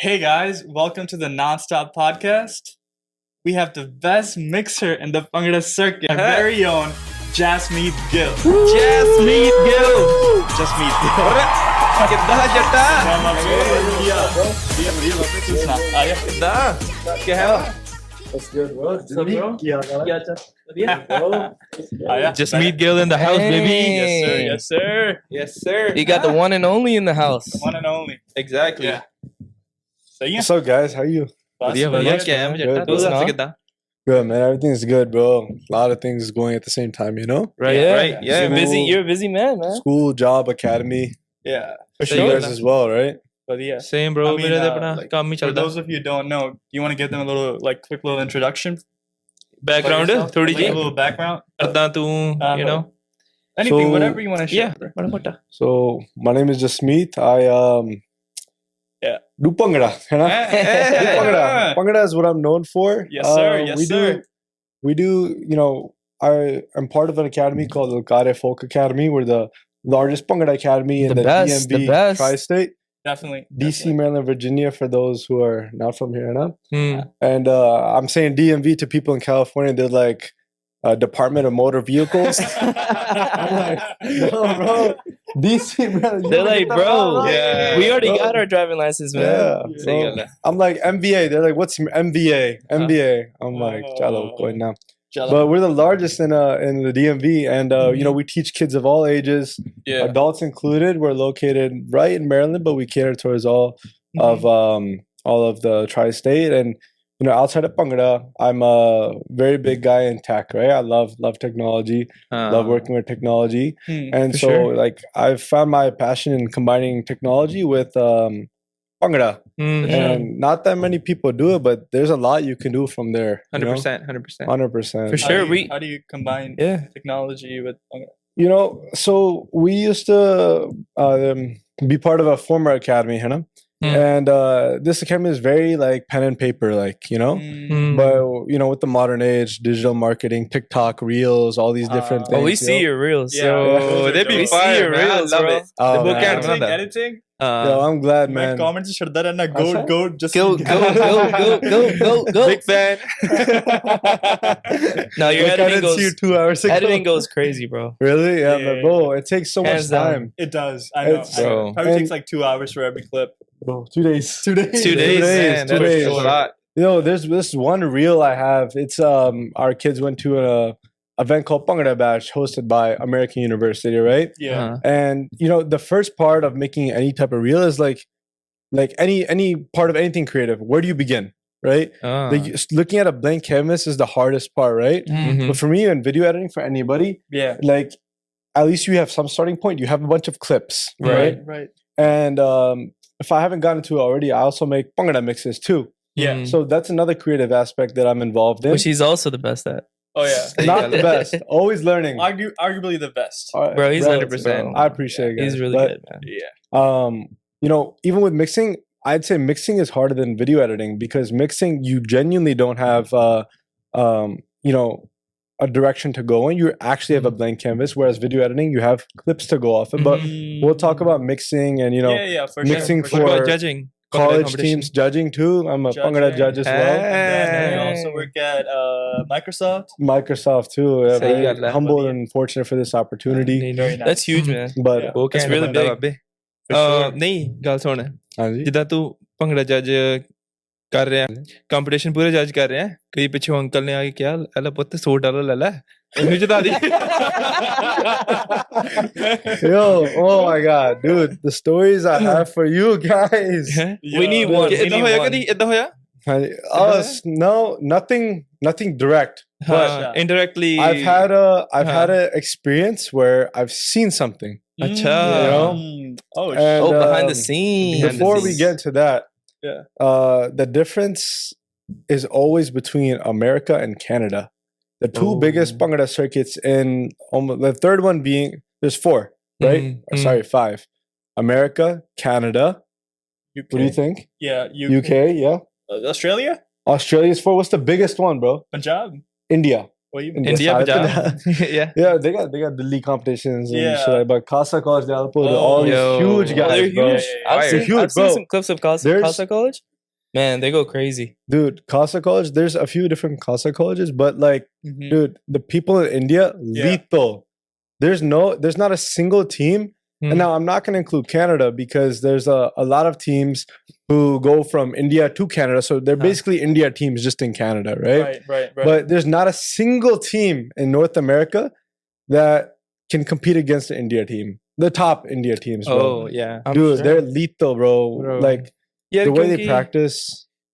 Hey guys, welcome to the Naanstop Podcast. We have the best mixer in the Bhangra circuit, our very own Jasmit Gill. Jasmit Gill. Jasmit Gill. कितना जट्टा कितना क्या है That's good, bro. Jasmit Gill in the house, baby. Yes sir. Yes, sir. You got the one and only in the house. One and only. Exactly. Yeah. सही है? What's up, guys? How are you? बढ़िया बढ़िया क्या है Good, जट्टा तू good. दस कितना Good, man. Everything's good, bro. A lot of things going at the same time, you know? right Yeah. right yeah You're busy. You're a busy man, man. School, job, academy. Yeah. For Sure. you guys as well, right? But yeah. same bro I mean, मेरा तो अपना like, काम ही For चलता those of you who don't know, you want to give them a little, quick little introduction? background Yourself? थोड़ी Like ji a little background? करता तू you know Anything, So- whatever you want to share. yeah bro. बड़ा मोटा So, my name is Jasmeet. I Yeah. do Bhangra. You know? Hey, Do Bhangra. Bhangra is what I'm known for. Yes, sir. Yes, we sir. We do, I'm part of an academy called Lalkare Folk Academy. We're the largest Bhangra academy in The the, best, the DMV best. tri-state. Definitely. DC, Maryland, Virginia, for those who are not from here, no? Hmm. And I'm saying DMV to people in California. They're like Department of Motor Vehicles. I'm like, no, bro. DC, Maryland. you They're gotta like, get the bro, hell out. yeah. we already Bro. got our driving license, man. Yeah, सही bro. गल है I'm like MVA. They're like, what's MVA? MVA. I'm like, chalo, going now. But we're the largest in the DMV, and we teach kids of all ages, Yeah. adults included. We're located right in Maryland, but we cater towards all of the tri-state. And outside of Bhangra, I'm a very big guy in tech. Right, I love technology, love working with technology, and for so sure. like I've found my passion in combining technology with Bhangra. And not that many people do it, but there's a lot you can do from there. 100% 100% 100%. For sure. How do you combine Yeah. technology with So we used to be part of a former academy, and this academy is very like pen and paper, But with the modern age, digital marketing, TikTok, Reels, all these different Oh, things. we see your reels. Yeah. oh they be We see fire your man I reels, love bro. it Oh, the book man. ad editing? bana Editing? Yo, I'm glad, मैं man. comments छड़ता रहना अच्छा? go just Go, go, go, go, go, go. big fan No, your Like, I editing didn't see you goes. 2 hours ago. Editing goes crazy, bro. Really? Yeah, Yeah, but bro, it takes so much Hands down. time. It does. I know. It's- I know. Bro. Probably takes And- like 2 hours for every clip. Bro, 2 days. 2 days. 2 days days, man 2 that's days. a lot There's this one reel I have. It's our kids went to an event called Bhangra Bash hosted by American University, right? Yeah. And the first part of making any type of reel is like any part of anything creative. Where do you begin, right? Like looking at a blank canvas is the hardest part, right? Mhm. But for me, in video editing, for anybody, Yeah. like at least you have some starting point. You have a bunch of clips, right? Right. And if I haven't gotten to it already, I also make Bhangra mixes too. Yeah. So that's another creative aspect that I'm involved in. Which he's also the best at. Oh yeah. Not the best. Always learning. Arguably the best. Bro, he's Relative, 100%. I appreciate it. He's guys. really But, good, man. Yeah. Even with mixing, I'd say mixing is harder than video editing because mixing you genuinely don't have a direction to go in. You actually have a blank canvas, whereas video editing you have clips to go off it. But we'll talk about mixing and yeah, for mixing sure. what about for judging college competition? teams, judging too. I'm a Judging. Bhangra judge as well. And then you Hey. also work at Microsoft. Microsoft too. Yeah, Sahi very gal hai. humbled and fortunate for this opportunity. Very nice. That's huge, man. But Yeah. ਉਹ That's ਕਹਿੰਦਾ really ਬੰਦਾ big. ਬਾਬੇ For sure. ਨਹੀਂ ਗੱਲ ਸੁਣ ਹਾਂਜੀ ਜਿੱਦਾਂ ਤੂੰ ਭੰਗੜਾ ਜੱਜ ਕਰ ਰਿਹਾ ਕੰਪੀਟੀਸ਼ਨ ਪੂਰੇ ਜੱਜ ਕਰ ਰਿਹਾ ਕਈ ਪਿੱਛੋਂ ਅੰਕਲ ਨੇ ਆ ਕੇ ਕਿਹਾ ਲੈ ਪੁੱਤ $100 ਲੈ ਲੈ ਇਹਨੂੰ ਜਿਤਾ ਦੀ Yo, oh my god, dude, the stories I have for you guys. We need one. We ਇਦਾਂ need ਹੋਇਆ one. ਕਦੀ ਇਦਾਂ ਹੋਇਆ Us, no, nothing direct. Yeah. indirectly I've had a experience where I've seen something. ਅੱਛਾ You know? Oh, And, Oh, behind the um, scenes. behind the Before we scenes. get to that, Yeah. the difference is always between America and Canada. The two biggest Bhangra circuits in the third one being there's four, right? Or sorry, five. America, Canada. UK. What do you think? Yeah, UK, yeah. Australia, Australia's four. What's the biggest one, bro? Punjab. India. What you India Sorry, Punjab yeah Yeah, they got Delhi competitions and Yeah. shit. Like, but Khasa College, Lalpur, Oh, all these yo. huge guys, They're bro. huge. Yeah, I've Fire. seen, Huge, I've seen bro. some clips of Casa There's- Casa College. Man, they go crazy. Dude, Khalsa College, there's a few different Khalsa colleges, but like, Mhm. dude, the people in India, Yeah. lethal. There's not a single team. And now I'm not going to include Canada because there's a lot of teams who go from India to Canada. So they're basically India teams just in Canada, right? Right. But there's not a single team in North America that can compete against the India team. The top India teams, bro. Oh yeah. Dude, they're lethal, bro. Bro. Like ਯਾਰ the way they ਕਿਉਂਕਿ practice.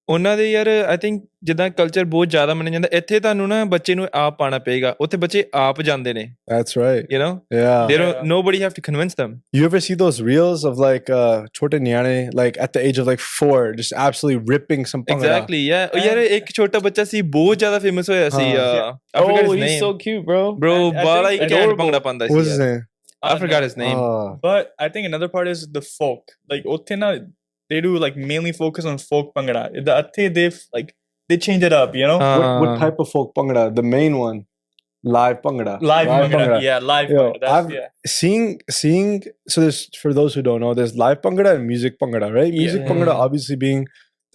ਉਹਨਾਂ ਦੇ ਯਾਰ I think ਜਿੱਦਾਂ culture ਬਹੁਤ ਜ਼ਿਆਦਾ ਮੰਨਿਆ ਜਾਂਦਾ ਇੱਥੇ ਤੁਹਾਨੂੰ ਨਾ ਬੱਚੇ ਨੂੰ ਆਪ ਪਾਣਾ ਪਏਗਾ ਉੱਥੇ ਬੱਚੇ ਆਪ ਜਾਂਦੇ ਨੇ That's right. you know Yeah. they don't nobody have to convince them You ever see those reels of like Chote Nyane, like at the age of like 4, just absolutely ripping some Bhangra? exactly yeah ਉਹ ਯਾਰ ਇੱਕ ਛੋਟਾ ਬੱਚਾ ਸੀ ਬਹੁਤ ਜ਼ਿਆਦਾ famous ਹੋਇਆ ਸੀ I forgot his Oh, he's name so cute, bro. bro I Bala he think ਘੈਂਟ adorable. Bhangra ਪਾਉਂਦਾ What's C his name? I forgot his name But I think another part is the folk. Like Othena, they do like mainly focus on folk Bhangra. The Athe, they change it up, you know? What type of folk Bhangra? The main one. Live Bhangra. Live Bhangra. Yeah, live Yo, Bhangra. That's, I've seeing so there's, for those who don't know, there's live Bhangra and music Bhangra, right? Music Yeah. Bhangra obviously being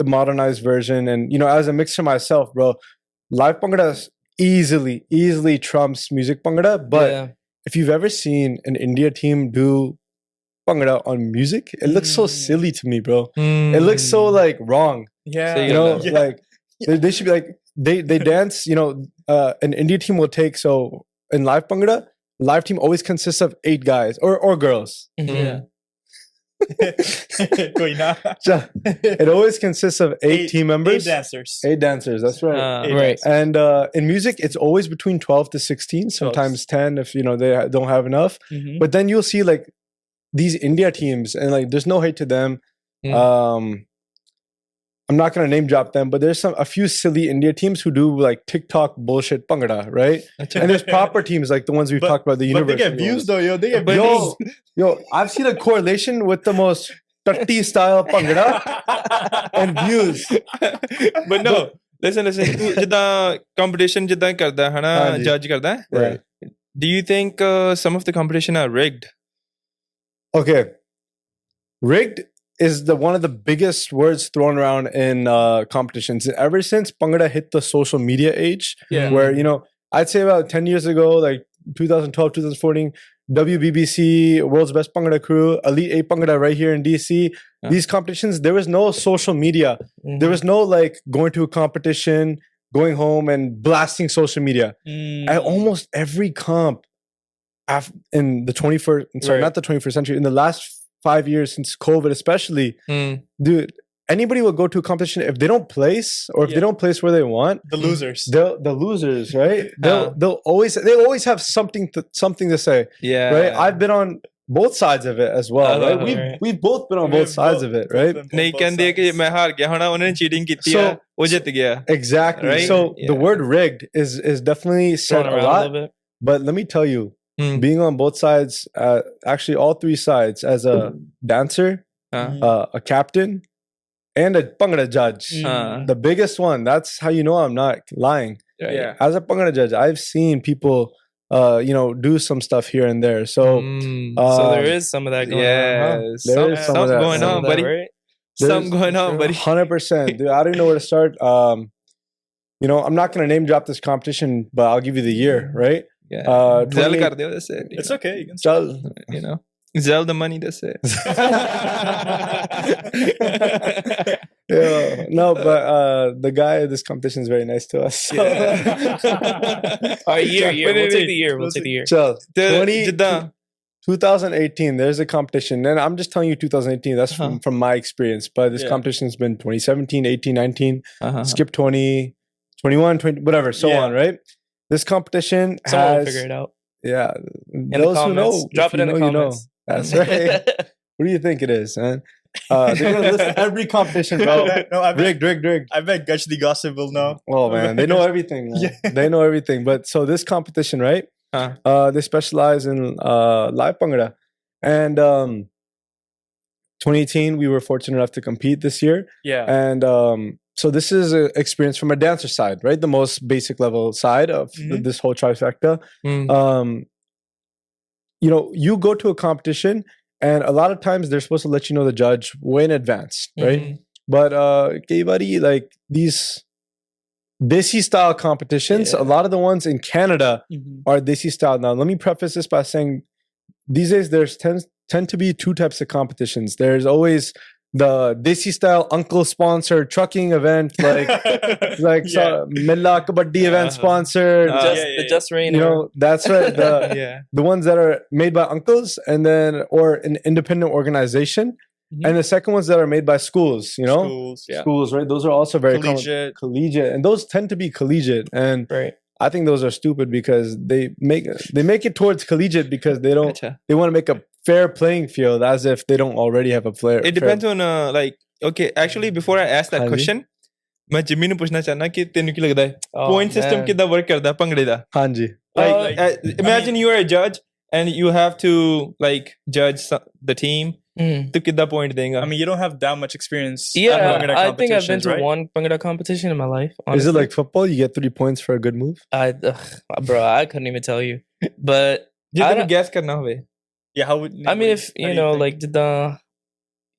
the modernized version, and you know, as a mixer myself, bro, live Bhangra easily trumps music Bhangra. But yeah. if you've ever seen an India team do Bhangra on music, it looks so silly to me, bro. It looks so like wrong. Yeah. So You know, Yeah. like they should be like they dance. You know, an India team will take so in live Bhangra, live team always consists of 8 guys or girls. Yeah. Koi na. It always consists of 8 team members, 8 dancers. 8 dancers. That's right. Eight Right. dancers. And in music, it's always between 12 to 16, sometimes 10 if you know they don't have enough. Mhm. But then you'll see like these India teams, and like there's no hate to them. I'm not gonna name drop them, but there's a few silly India teams who do like TikTok bullshit Bhangra, right? And there's proper teams like the ones we've talked about, the But they university get views ones. though, yo. They get Yo, views. yo, I've seen a correlation with the most tutty style Bhangra and views. but no listen ਤੂੰ ਜਿੱਦਾਂ competition ਜਿੱਦਾਂ ਕਰਦਾ ਹਨਾ ਹਾਂਜੀ। judge ਕਰਦਾ Right. do you think some of the competition are rigged Okay. Rigged is one of the biggest words thrown around in competitions. Ever since Bhangra hit the social media age, Yeah. where, you know, I'd say about 10 years ago, like 2012, 2014, WBBC, World's Best Bhangra Crew, Elite 8 Bhangra right here in DC. These competitions, there was no social media. There was no like going to a competition, going home and blasting social media. At almost every comp in the 21st, sorry, Right. not the 21st century, in the last 5 years since COVID, especially, dude, anybody will go to a competition if they don't place or if they don't place where they want. The losers. The losers, right? They'll always have something to say, yeah right? I've been on both sides of it as well, right? We've both been on both sides of it, right? ਨਹੀਂ ਕਹਿੰਦੇ ਕਿ ਮੈਂ ਹਾਰ ਗਿਆ ਹੋਣਾ ਉਹਨਾਂ ਨੇ cheating ਕੀਤੀ ਆ ਉਹ ਜਿੱਤ ਗਿਆ Exactly. Right? So the Yeah. word rigged is definitely said Thrown a around a lot. little bit. But let me tell you, being on both sides, actually all 3 sides, as a dancer, a captain, and a Bhangra judge. The biggest one, that's how you know I'm not lying. Yeah. As a Bhangra judge, I've seen people, you know, do some stuff here and there. So, So there is some of that going on. Huh? yes there is some of that. going Some on of that, buddy right? something going on buddy 100%. Dude, I don't know where to start. You know, I'm not going to name drop this competition, but I'll give you the year, right? yeah Zell 28 ਕਰ ਦਿਓ that's it It's okay. You can Chal. you know Zell the money that's it Yeah, no, but the guy at this competition is very nice to us. So. All right, year. We'll take the year. We'll take the year. Chal. ਤੇ 20 ਜਿੱਦਾਂ 2018, there's a competition, and I'm just telling you 2018. That's from my experience. But this Yeah. competition's been 2017, 18, 19, skip 20, 21, 20, whatever, so Yeah. on, right? This competition Someone will has, figure it out. yeah, In the those who know, comments. Drop if it you in the know, you know. comments. That's right. What do you think it is, man? They're gonna list every competition, bro. No, I bet Rigged. I bet Gach the Gossip will know. Oh man, they know everything. Man. Yeah. They know everything. But so this competition, right? They specialize in live Bhangra, and 2018 we were fortunate enough to compete this year, Yeah. and so this is an experience from a dancer side, right? The most basic level side of this whole trifecta. You know, you go to a competition, and a lot of times they're supposed to let you know the judge way in advance, right? But कई बारी like these desi style competitions, a lot of the ones in Canada are desi style. Now, let me preface this by saying these days there's tend to be two types of competitions. There's always the desi style uncle sponsored trucking event, like Milla Kabaddi event sponsored. The Just Rain. You know, that's right. The ones that are made by uncles and then or an independent organization. And the second ones that are made by schools, you know? Schools, right? Those are also very collegiate. And those tend to be collegiate. And I think those are stupid because they make it towards collegiate because they want to make a fair playing field as if they don't already have a player. It depends on like okay, actually before I ask that question, मैं जिम्मी ने पूछना चाहना कि तेनू की लगता है point system कितना work करता है भंगड़े दा? हाँ जी. Like imagine you are a judge and you have to like judge the team. तो कितना point देगा? I mean, you don't have that much experience. Yeah, I think I've been to one Bhangra competition in my life. Honestly. Is it like football? You get 3 points for a good move? Bro, I couldn't even tell you. But I don't guess करना होवे. Yeah, how would I mean if you know like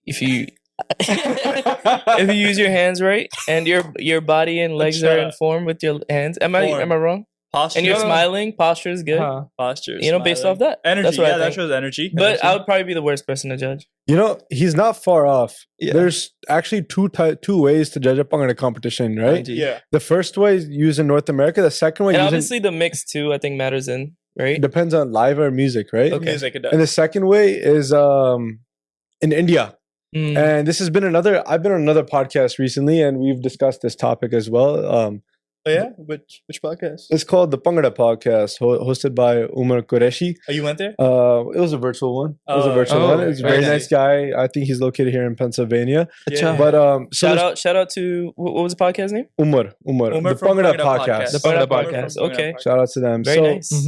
if you if you use your hands right and your body and legs are in form with your hands, am I wrong? Posture. And you're smiling, posture is good. Posture, you know, based off that energy. That's what that shows energy. But I would probably be the worst person to judge. You know, he's not far off. There's actually two ways to judge a Bhangra competition, right? Yeah. The first way is used in North America. The second way, and obviously the mix too, I think matters in, right? Depends on live or music, right? Okay. Music it does. And the second way is in India. And this has been I've been on another podcast recently, and we've discussed this topic as well. Oh yeah, which podcast? It's called the Bhangra Podcast, hosted by Umar Qureshi. Oh, you went there? It was a virtual one. It was a virtual one. It's a very nice guy. I think he's located here in Pennsylvania. Yeah. But so shout out to what was the podcast name? Umar. The Bhangra Podcast. The Bhangra Podcast. Okay. Shout out to them. Very nice.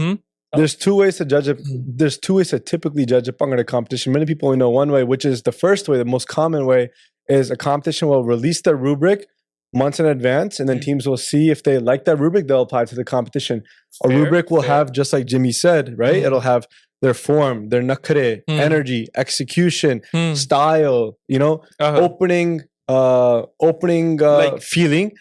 There's two ways to judge There's two ways to typically judge a Bhangra competition. Many people only know one way, which is the first way. The most common way is a competition will release their rubric months in advance, and then teams will see if they like that rubric, they'll apply to the competition. A rubric will have, just like Jimmy said, right? It'll have their form, their nakhre, energy, execution, style, you know, opening like, feeling,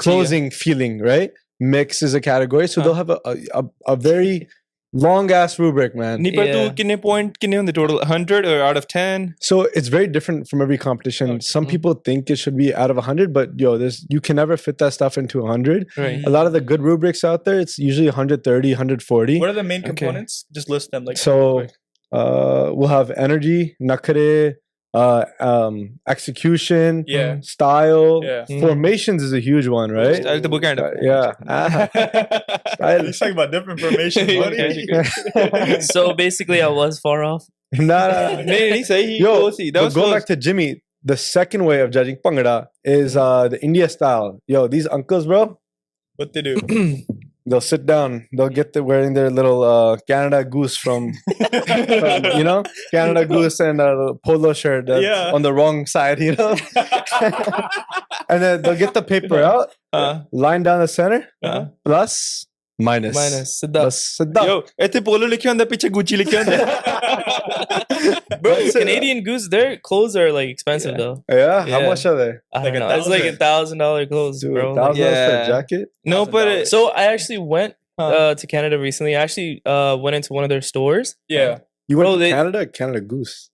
closing feeling, right? Mix is a category. So they'll have a very long ass rubric, man. Kinne point kinne on the total 100 or out of 10? So it's very different from every competition. Some people think it should be out of 100, but you can never fit that stuff into 100. Right. A lot of the good rubrics out there, it's usually 130, 140. What are the main components? Just list them. Like so, we'll have energy, nakhre, execution, style, formations is a huge one, right? Style the book end. He's talking about different formations. So basically, I was far off. Nah. Yo, go back to Jimmy. The second way of judging Bhangra is the India style. Yo, these uncles, bro. What they do? They'll sit down. They'll get wearing their little Canada Goose from you know, Canada Goose and a polo shirt on the wrong side, you know. And then they'll get the paper out, line down the center, plus, minus. Siddha. Yo, ete polo likhe hunda, piche Gucci likhe hunda. Bro, Canadian Goose, their clothes are like expensive though. Yeah? How much are they? Like it's like $1,000 clothes, dude, bro. $1,000 for a jacket? No, but so I actually went to Canada recently. I actually went into one of their stores. Yeah. You went to Canada? Canada Goose.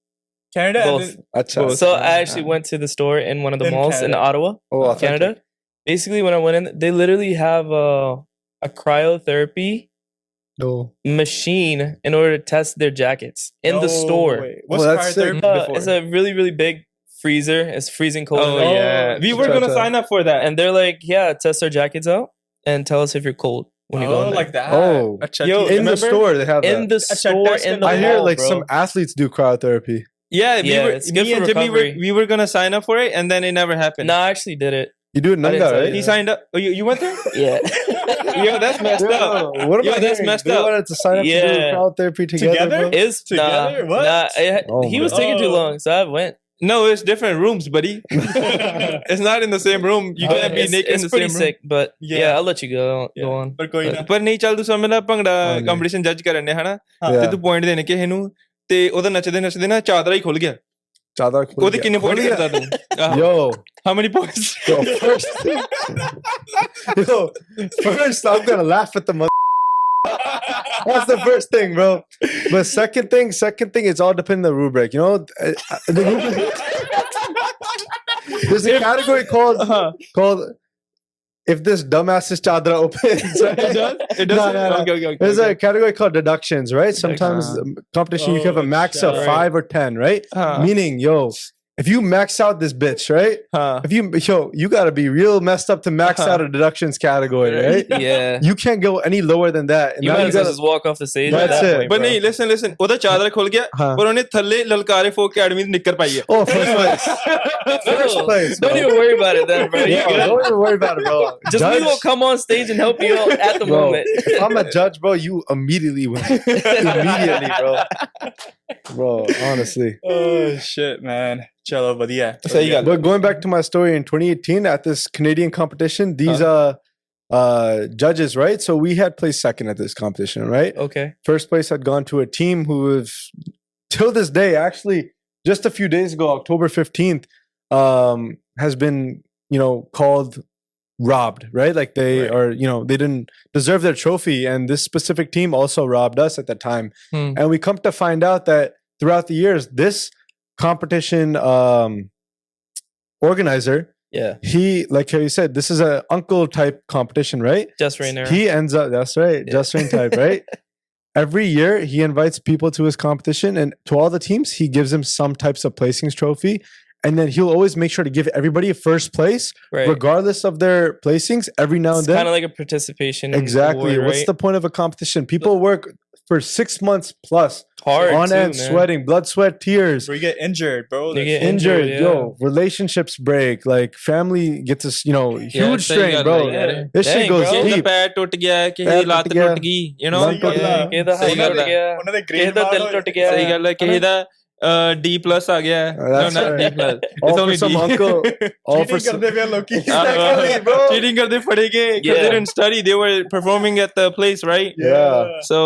Canada. Both. So I actually went to the store in one of the malls in Ottawa, Canada. Basically, when I went in, they literally have a cryotherapy machine in order to test their jackets in the store. What's cryotherapy before? It's a really, really big freezer. It's freezing cold. Oh, yeah. We were going to sign up for that. And they're like, test our jackets out and tell us if you're cold when you go in there. Like that. Oh, yo, in the store they have in the store, in the I hear mall, like bro. some athletes do cryotherapy. Yeah, it's good me for and Jimmy recovery. we were going to sign up for it, and then it never happened. No, I actually did it. You do it Nanga, right? He signed up. Oh, you went there? Yeah. Yo, that's messed up. What am I that's hearing? messed They up. wanted to sign up to do cryotherapy together? Bro? Together? What? He was taking too long, so I went. No, it's different rooms, buddy. It's not in the same room. You can't be naked in the same room. It's pretty sick, but I'll let you go on. पर नहीं चल तू समझ bhangra competition जज करने है ना ते तू पॉइंट देने के हेनु ते ओदा नचदे ना चादरा ही खुल गया Chadar khul ਉਹਦੇ gaya. ਕਿੰਨੇ ਪੁਆਇੰਟ ਕਰਦਾ ਤੂੰ Yo, how many points yo, first I'm gonna laugh at the mother. That's the first thing, bro. But second thing, it's all depending on the rubric. You know, the rubric, there's a category called if this dumbass's chadra opens. Right? it does No. okay. There's a category called deductions, right? Sometimes competition you can have a max of 5 or 10, right? Meaning, yo, if you max out this bitch, right? If you gotta be real messed up to max out a deductions category, right? Yeah. You can't go any lower than that. And You now might you as well gotta, just walk off the stage. That's at that it. point, but bro. ਨਹੀਂ listen ਉਹਦਾ ਚਾਦਰ ਖੁੱਲ ਗਿਆ ਪਰ ਉਹਨੇ ਥੱਲੇ ਲਲਕਾਰੇ folk academy ਦੀ ਨਿੱਕਰ ਪਾਈ ਹੈ oh, first place. First place. Don't bro. even worry about it then, bro. You Yo, good? don't even worry about it, bro. Just Judge, we will come on stage and help you out at the bro, moment. if I'm a judge, bro, you immediately win. Immediately, bro. Bro, honestly. Oh shit, man. Chalo, badhiya. ਸਹੀ ਗੱਲ But going back to my story in 2018 at this Canadian competition, these judges, right? So we had placed second at this competition, right? Okay. First place had gone to a team who was till this day, actually, just a few days ago, October 15th, has been, called robbed, right? Like they are, they didn't deserve their trophy. And this specific team also robbed us at the time. And we come to find out that throughout the years, this competition organizer, he, like how you said, this is a uncle type competition, right? Just right now. He ends up, that's right, just rain type, right? Every year he invites people to his competition, and to all the teams, he gives them some types of placings trophy. And then he'll always make sure to give everybody a first place, regardless of their placings, every now and then. It's kind of like a participation. Exactly. Award, What's right? the point of a competition? People work for 6 months plus. Hard on too, end, man. sweating, blood, sweat, tears. Bro, you get injured, bro. You That's get Injured, yeah. yo, relationships break, like family gets a huge ਸਹੀ strain, ਗੱਲ bro. ਹੈ ਯਾਰ। This shit Dang, goes bro. ਕਿਸੇ ਦਾ deep. ਪੈਰ ਟੁੱਟ ਗਿਆ ਕਿਸੇ ਪੈਰ ਦੀ ਲੱਤ ਟੁੱਟ ਗਿਆ। ਟੁੱਟ ਗਈ you know ਲੱਤ ਟੁੱਟ ਗਿਆ। ਕਿਸੇ ਦਾ ਸਹੀ ਹੱਥ ਗੱਲ ਟੁੱਟ ਹੈ। ਗਿਆ ਉਹਨਾਂ ਦੇ ਕਿਸੇ ਦਾ ਦਿਲ ਟੁੱਟ ਗਿਆ ਸਹੀ ਗੱਲ ਹੈ ਕਿਸੇ ਦਾ D+ ਆ ਗਿਆ That's no right. D+. All It's for only some D. uncle. All for some. ਕਰਦੇ ਪਿਆ ਲੋਕੀ Exactly, bro. cheating ਕਰਦੇ ਫੜੇ ਗਏ because they didn't study they were performing at the place right Yeah. so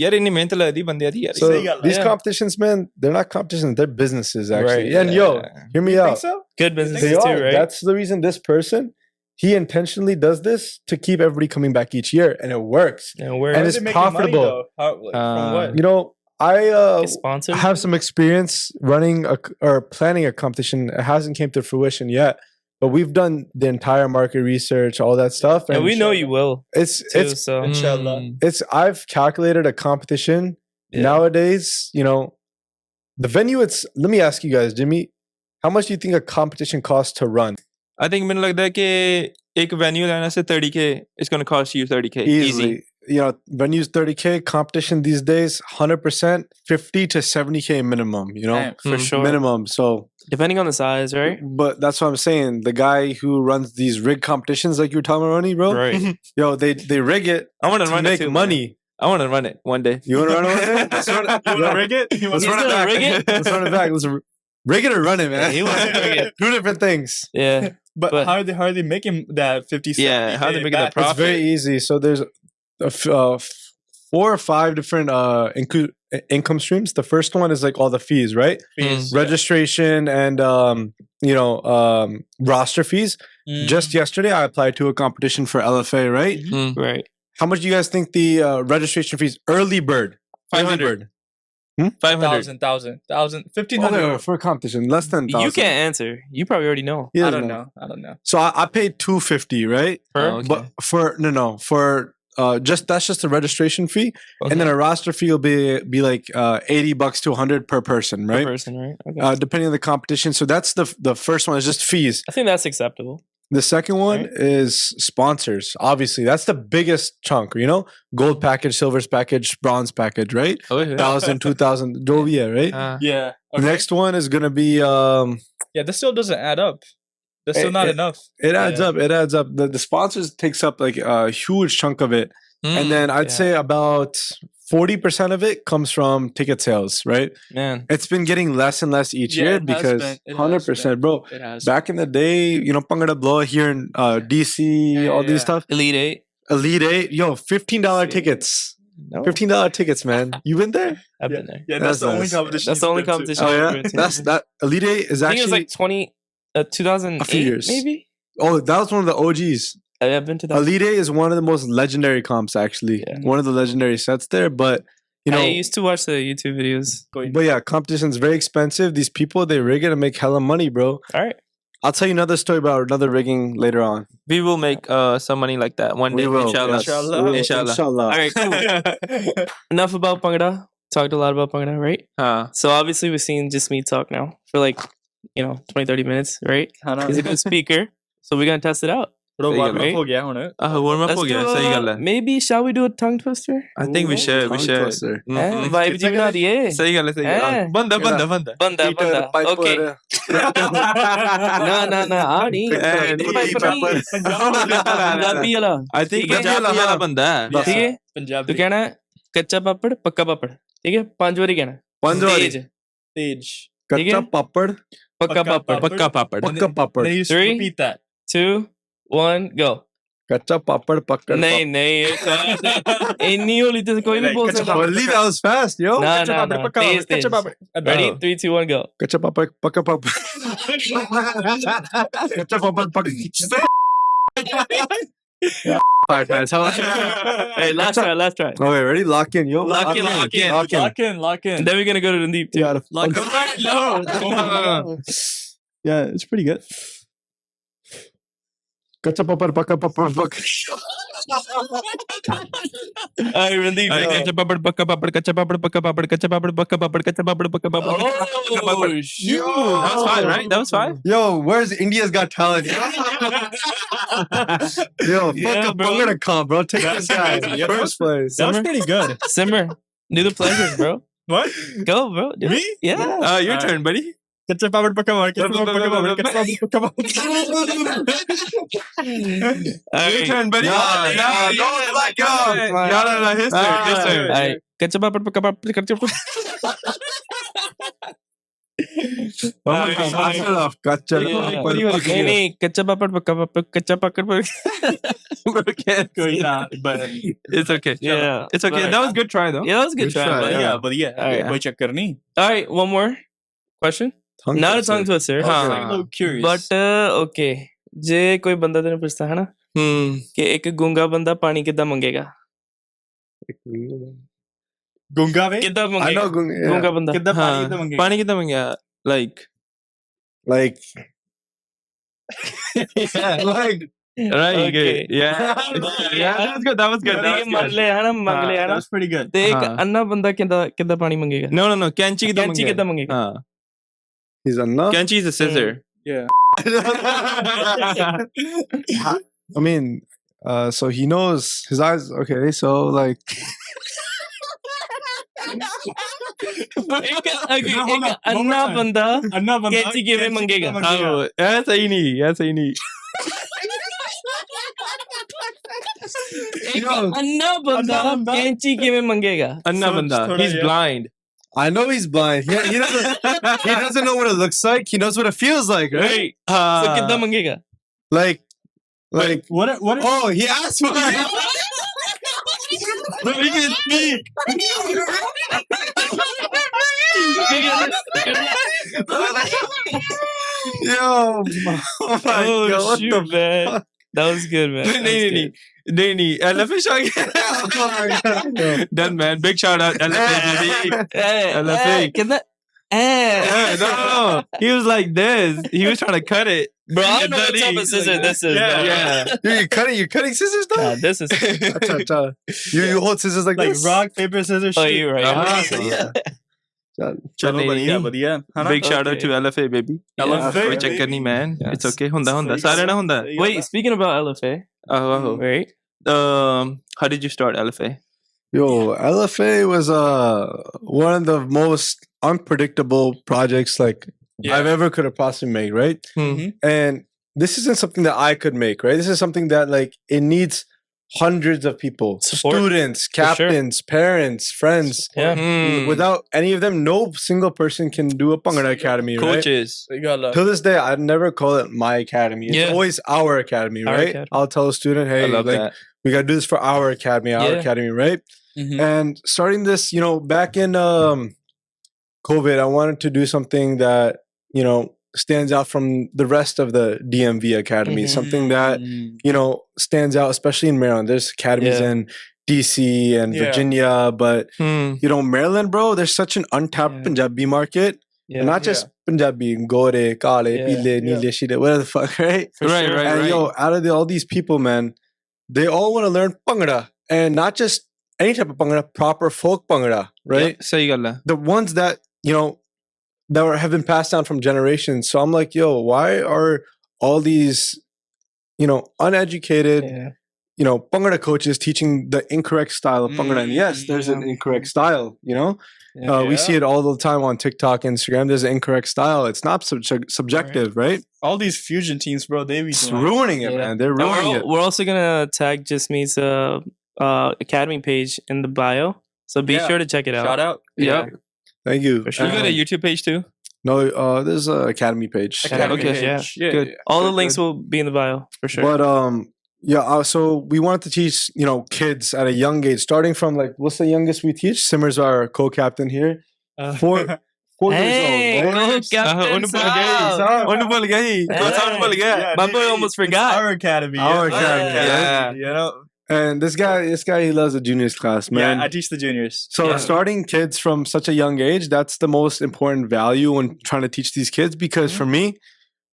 ਯਾਰ ਇੰਨੀ ਮਿਹਨਤ ਲੱਗਦੀ ਬੰਦਿਆਂ ਦੀ ਯਾਰ So ਸਹੀ ਗੱਲ ਹੈ। these competitions, man, they're not competitions; they're businesses, actually. Right, And yeah. yo, hear me You out. think so? Good businesses They too, are. right? That's the reason this person, he intentionally does this to keep everybody coming back each year, and it works. Yeah, where And How is it's it making money, profitable. though? How, like, from what? You know, I get sponsored. have some experience running or planning a competition. It hasn't came to fruition yet, but we've done the entire market research, all that stuff, and we know you will. it's Too, it's so Inshallah. it's I've calculated a competition nowadays. The venue. Let me ask you guys, Jimmy, how much do you think a competition costs to run? I think ਮੈਨੂੰ ਲੱਗਦਾ ਹੈ ਕਿ ਇੱਕ venue ਲੈਣਾ ਸੇ 30k it's going to cost you 30k Easily. Venues 30k, competition these days 100% 50 to 70k minimum. Damn. for sure. Minimum. So. Depending on the size, right? But that's what I'm saying. The guy who runs these rig competitions, like you were talking about, Ronnie, bro. Right. Yo, they rig it I want to to run make it too, money. man. I want to run it one day You want to run it? Let's run it. You want to rig it? You Let's He's run it gonna back. rig it? Let's run it back. Let's rig it or run it, man. He wants to rig it. Two different things. Yeah. But But- how are they making that 50 cent? Yeah, how are they making that It's profit? very easy. So there's 4 or 5 different income streams. The first one is like all the fees, right? Registration and roster fees. Just yesterday, I applied to a competition for LFA, right? Right. How much do you guys think the registration fees? Early bird. 500 500 1,000, 1,500. Okay, for a competition, less than 1,000. You can't answer. You probably already know. He I doesn't don't know. So I paid $250, right? Per? Oh, okay. But for that's just the registration fee, and then a roster fee will be like $80 to $100 per person, Per right? person, right? Okay. Depending on the competition. So that's the first one is just fees. I think that's acceptable. The second one is sponsors. Obviously, that's the biggest chunk. Gold package, silver package, bronze package, right? Oh, yeah. 1,000, 2,000, Jovia, right? Yeah. The next one is gonna be Yeah, this still doesn't add up. That's still not enough. It adds up. It adds up. The sponsors takes up like a huge chunk of it, and then I'd say about 40% of it comes from ticket sales. Right? Man. It's been getting less and less each year it has because been. It has 100%, bro. It has. Back in the day, Bhangra blow here in DC, all these stuff. Elite 8. Elite 8, yo, $15 tickets. No, $15 tickets, man. You been there? I've been there. Yeah, that's the only nice. competition. That's the only competition. Oh I've yeah, been to. that's that. Elite Eight is I think it was actually like 2008, a few years. maybe. Oh, that was one of the OGs. I've been to that. Elite Eight is one of the most legendary comps, actually. Yeah. One of the legendary sets there. But you know, I used to watch the YouTube videos. but yeah, competition's very expensive. These people, they rig it and make hella money, bro. All right. I'll tell you another story about another rigging later on. We will make some money like that one day, We will, inshallah. yes. Inshallah. We will, Inshallah. Inshallah. All right, cool. Enough about Bhangra. Talked a lot about Bhangra, right? So obviously we've seen Jasmit talk now for like, 20, 30 minutes, right? He's a good speaker. So we're going to test it out. Bro, warm up Right? हो गया होना. warm up Let's हो गया, do सही गल है. maybe, shall we do a tongue twister? I think we should. Tongue twister. Vibe ji bana diye. सही गल है, सही गल है. Eh. बंदा. Banda. Okay. ना आड़ी. पंजाबी वाला. I think ठीक है? पंजाबी वाला बंदा है. ठीक है? Punjabi. तो कहना है कच्चा पापड़ पक्का पापड़. ठीक है? 5 बारी कहना. Panjwari. तेज. Stage. Kacha papad. पक्का पापड़. पक्का पापड़. Pakka papad. Then you just 3, repeat that. 2, 1, go. Kacha papad. Pakka. नहीं इन्नी होली तो कोई नहीं बोल सकता. Well, that was fast, yo. ना तेज. Ready? 3, 2, 1, go. Kacha papad. Pakka papad. Kacha papad. Pakka. Alright, man. Hey, last try. Okay, ready? Lock in, yo. Lock in. Lock in. And then we're gonna go to the deep too. Yeah, Lock in. No. yeah, it's pretty good. Kacha papad. Pakka papad. Pakka. Alright, Randeep. कच्चा पापड़ पक्का पापड़ कच्चा पापड़ पक्का पापड़ कच्चा पापड़ पक्का पापड़ कच्चा पापड़ पक्का पापड़. Oh, shoot. That was fine, right? That was fine. Yo, where's India's Got Talent? Yo, Yeah, fuck up. bro. I'm gonna come, bro. Take this guy. First place. That was pretty good. Simmer. Do the pleasures, bro. What? Go, bro. Do it. Me? Yeah. Your turn, buddy. Ketchup powered Pokemon. Ketchup powered Pokemon. Ketchup powered Pokemon. Your turn, buddy. don't let go. No, his turn. Alright. Ketchup papad pakka papad ketchup. Gotcha. नहीं ketchup papad pakka papad ketchup papad. Koई na, but It's okay. Yeah. It's okay. That was a good try, though. Yeah, that was a good try. try, man. but yeah. Alright. कोई चक्कर नहीं. Alright, one more question. Not a tongue twister. I'm a little curious. But okay. जे कोई बंदा तेरे पूछता है ना कि एक गूंगा बंदा पानी कितना मंगेगा Gunga में कितना I मंगेगा know. गूंगा बंदा कितना पानी कितना मंगेगा? पानी कितना मंगेगा? Like Like. right. Okay. Good. Yeah. That was good. That was good. ठीक है मान ले है ना मांग ले है That ना was pretty good. तो एक हाँ. अन्ना बंदा कितना पानी मंगेगा No. Canchi कितना कैंची मंगेगा? कितना मंगेगा हाँ. He's enough. Canchi is a scissor. Yeah. I mean, so he knows his eyes. Okay, so like. एक अन्ना बंदा अन्ना बंदा कैंची के में मंगेगा हाँ, ऐसा ही नहीं. एक अन्ना बंदा कैंची के में मंगेगा अन्ना बंदा. He's blind. I know he's blind. He doesn't know what it looks like. He knows what it feels like, right? तो कितना मंगेगा Like. What? Oh, he asked for it. But we can speak. Yo, oh my Oh, God, what shoot, the man. fuck? That was good, man. नहीं. LFA shot. Done, man. Big shout out. LFA, baby. LFA. कितना No. He was like this. He was trying to cut it. Bro, I don't know what type of scissor this is. Yeah. bro. You're cutting scissors though? Nah, this is. Acha. You hold scissors like this? rock, paper, scissors, Oh, shoot. you're right. Yeah. चलो बढ़िया है ना? Big shout out Okay. to LFA, baby. LFA, कोई baby. चक्कर नहीं, man. Yes. It's okay. हुंदा. सारे ना हुंदा. Wait, speaking about LFA, right? How did you start LFA? Yo, LFA was one of the most unpredictable projects like I've ever could have possibly made, right? Mm-hmm. And this isn't something that I could make, right? This is something that like it needs hundreds of people, Support. students, captains, parents, friends. Yeah. Without any of them, no single person can do a Bhangra academy, right? Coaches. To this day, I'd never call it my academy. It's Yeah. always our academy, Our right? academy. I'll tell a student, hey, I love like, that. we got to do this for our academy, right? And starting this, back in COVID, I wanted to do something that, stands out from the rest of the DMV academy, something that, stands out, especially in Maryland. There's academies in DC and Virginia, but, Maryland, bro, there's such an untapped Punjabi market. Yeah. Not just Punjabi, Gore, Kale, Pile, Nile, Shide, whatever the fuck, right? Right. And out of all these people, man, they all want to learn Bhangra. And not just any type of Bhangra, proper folk Bhangra, right? Yeah, sahi gall hai. The ones that, have been passed down from generations. So I'm like, why are all these, uneducated, Bhangra coaches teaching the incorrect style of Bhangra? And yes, there's an incorrect style, we see it all the time on TikTok, Instagram. There's an incorrect style. It's not subjective, right? All these fusion teams, bro, they be It's doing ruining it, man. They're ruining it. We're also gonna tag Jasmit's academy page in the bio, so be sure to check it out. Shout out. Yeah. Thank you. For sure. You got a YouTube page too? No, there's an academy page. Academy Okay. page. Yeah. Good. All the links will be in the bio for sure. But so we wanted to teach kids at a young age, starting from like, what's the youngest we teach? Simmer's our co-captain here. 4 years old. Hey, Right? Captain Sal. My boy almost forgot. Our academy. Our academy, yeah. And this guy, he loves the juniors class, man. Yeah, I teach the juniors. So starting kids from such a young age, that's the most important value when trying to teach these kids. Because for me,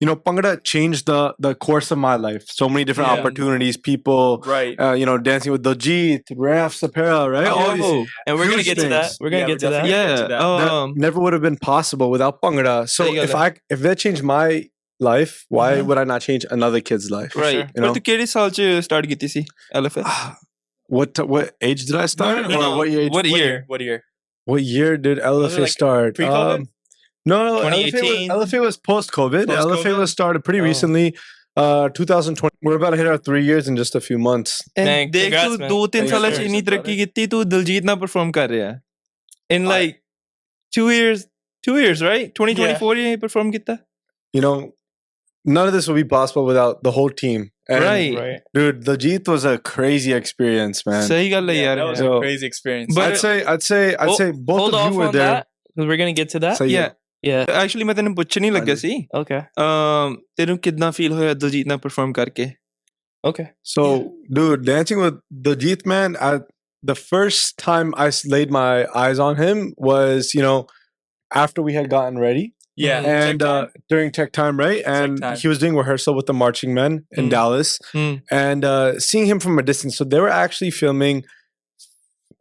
Bhangra changed the course of my life. So many different opportunities, people, Right. dancing with Diljit, Raf Saperra, right? All these And we're gonna huge get to that. things. We're gonna get to that. Yeah. that never would have been possible without Bhangra. So if that changed my life, why would I not change another kid's life? Right. But tu kehde saal ch start ਕੀਤੀ ਸੀ LFA? What age did I start? No. Or what age? What year? What year did LFA like start? pre-COVID? No, 2018? LFA was post-COVID. Post-COVID? LFA was started pretty recently. 2020. We're about to hit our 3 years in just a few months. Thank- ਦੇਖ congrats, ਤੂੰ man. 2-3 ਸਾਲਾਂ ਚ ਇੰਨੀ ਤਰੱਕੀ ਕੀਤੀ ਤੂੰ ਦਿਲਜੀਤ ਨਾਲ perform ਕਰ ਰਿਹਾ in like 2 years right 2024 ਇਹ perform ਕੀਤਾ None of this would be possible without the whole team. And, right dude, Diljit was a crazy experience, man. ਸਹੀ ਗੱਲ ਹੈ ਯਾਰ That was a crazy experience. But- I'd say both Hold of off you were on there. that, 'cause we're gonna get to that. So yeah Yeah. actually ਮੈਂ ਤੈਨੂੰ ਪੁੱਛਣ ਹੀ ਲੱਗਾ ਸੀ Okay. ਤੈਨੂੰ ਕਿੱਦਾਂ ਫੀਲ ਹੋਇਆ ਦਿਲਜੀਤ ਨਾਲ perform ਕਰਕੇ Okay. So, dude, dancing with Diljit, man, the first time I laid my eyes on him was, after we had gotten ready. Yeah. And during tech time, right? And time. he was doing rehearsal with the marching men in Dallas. And seeing him from a distance. So they were actually filming.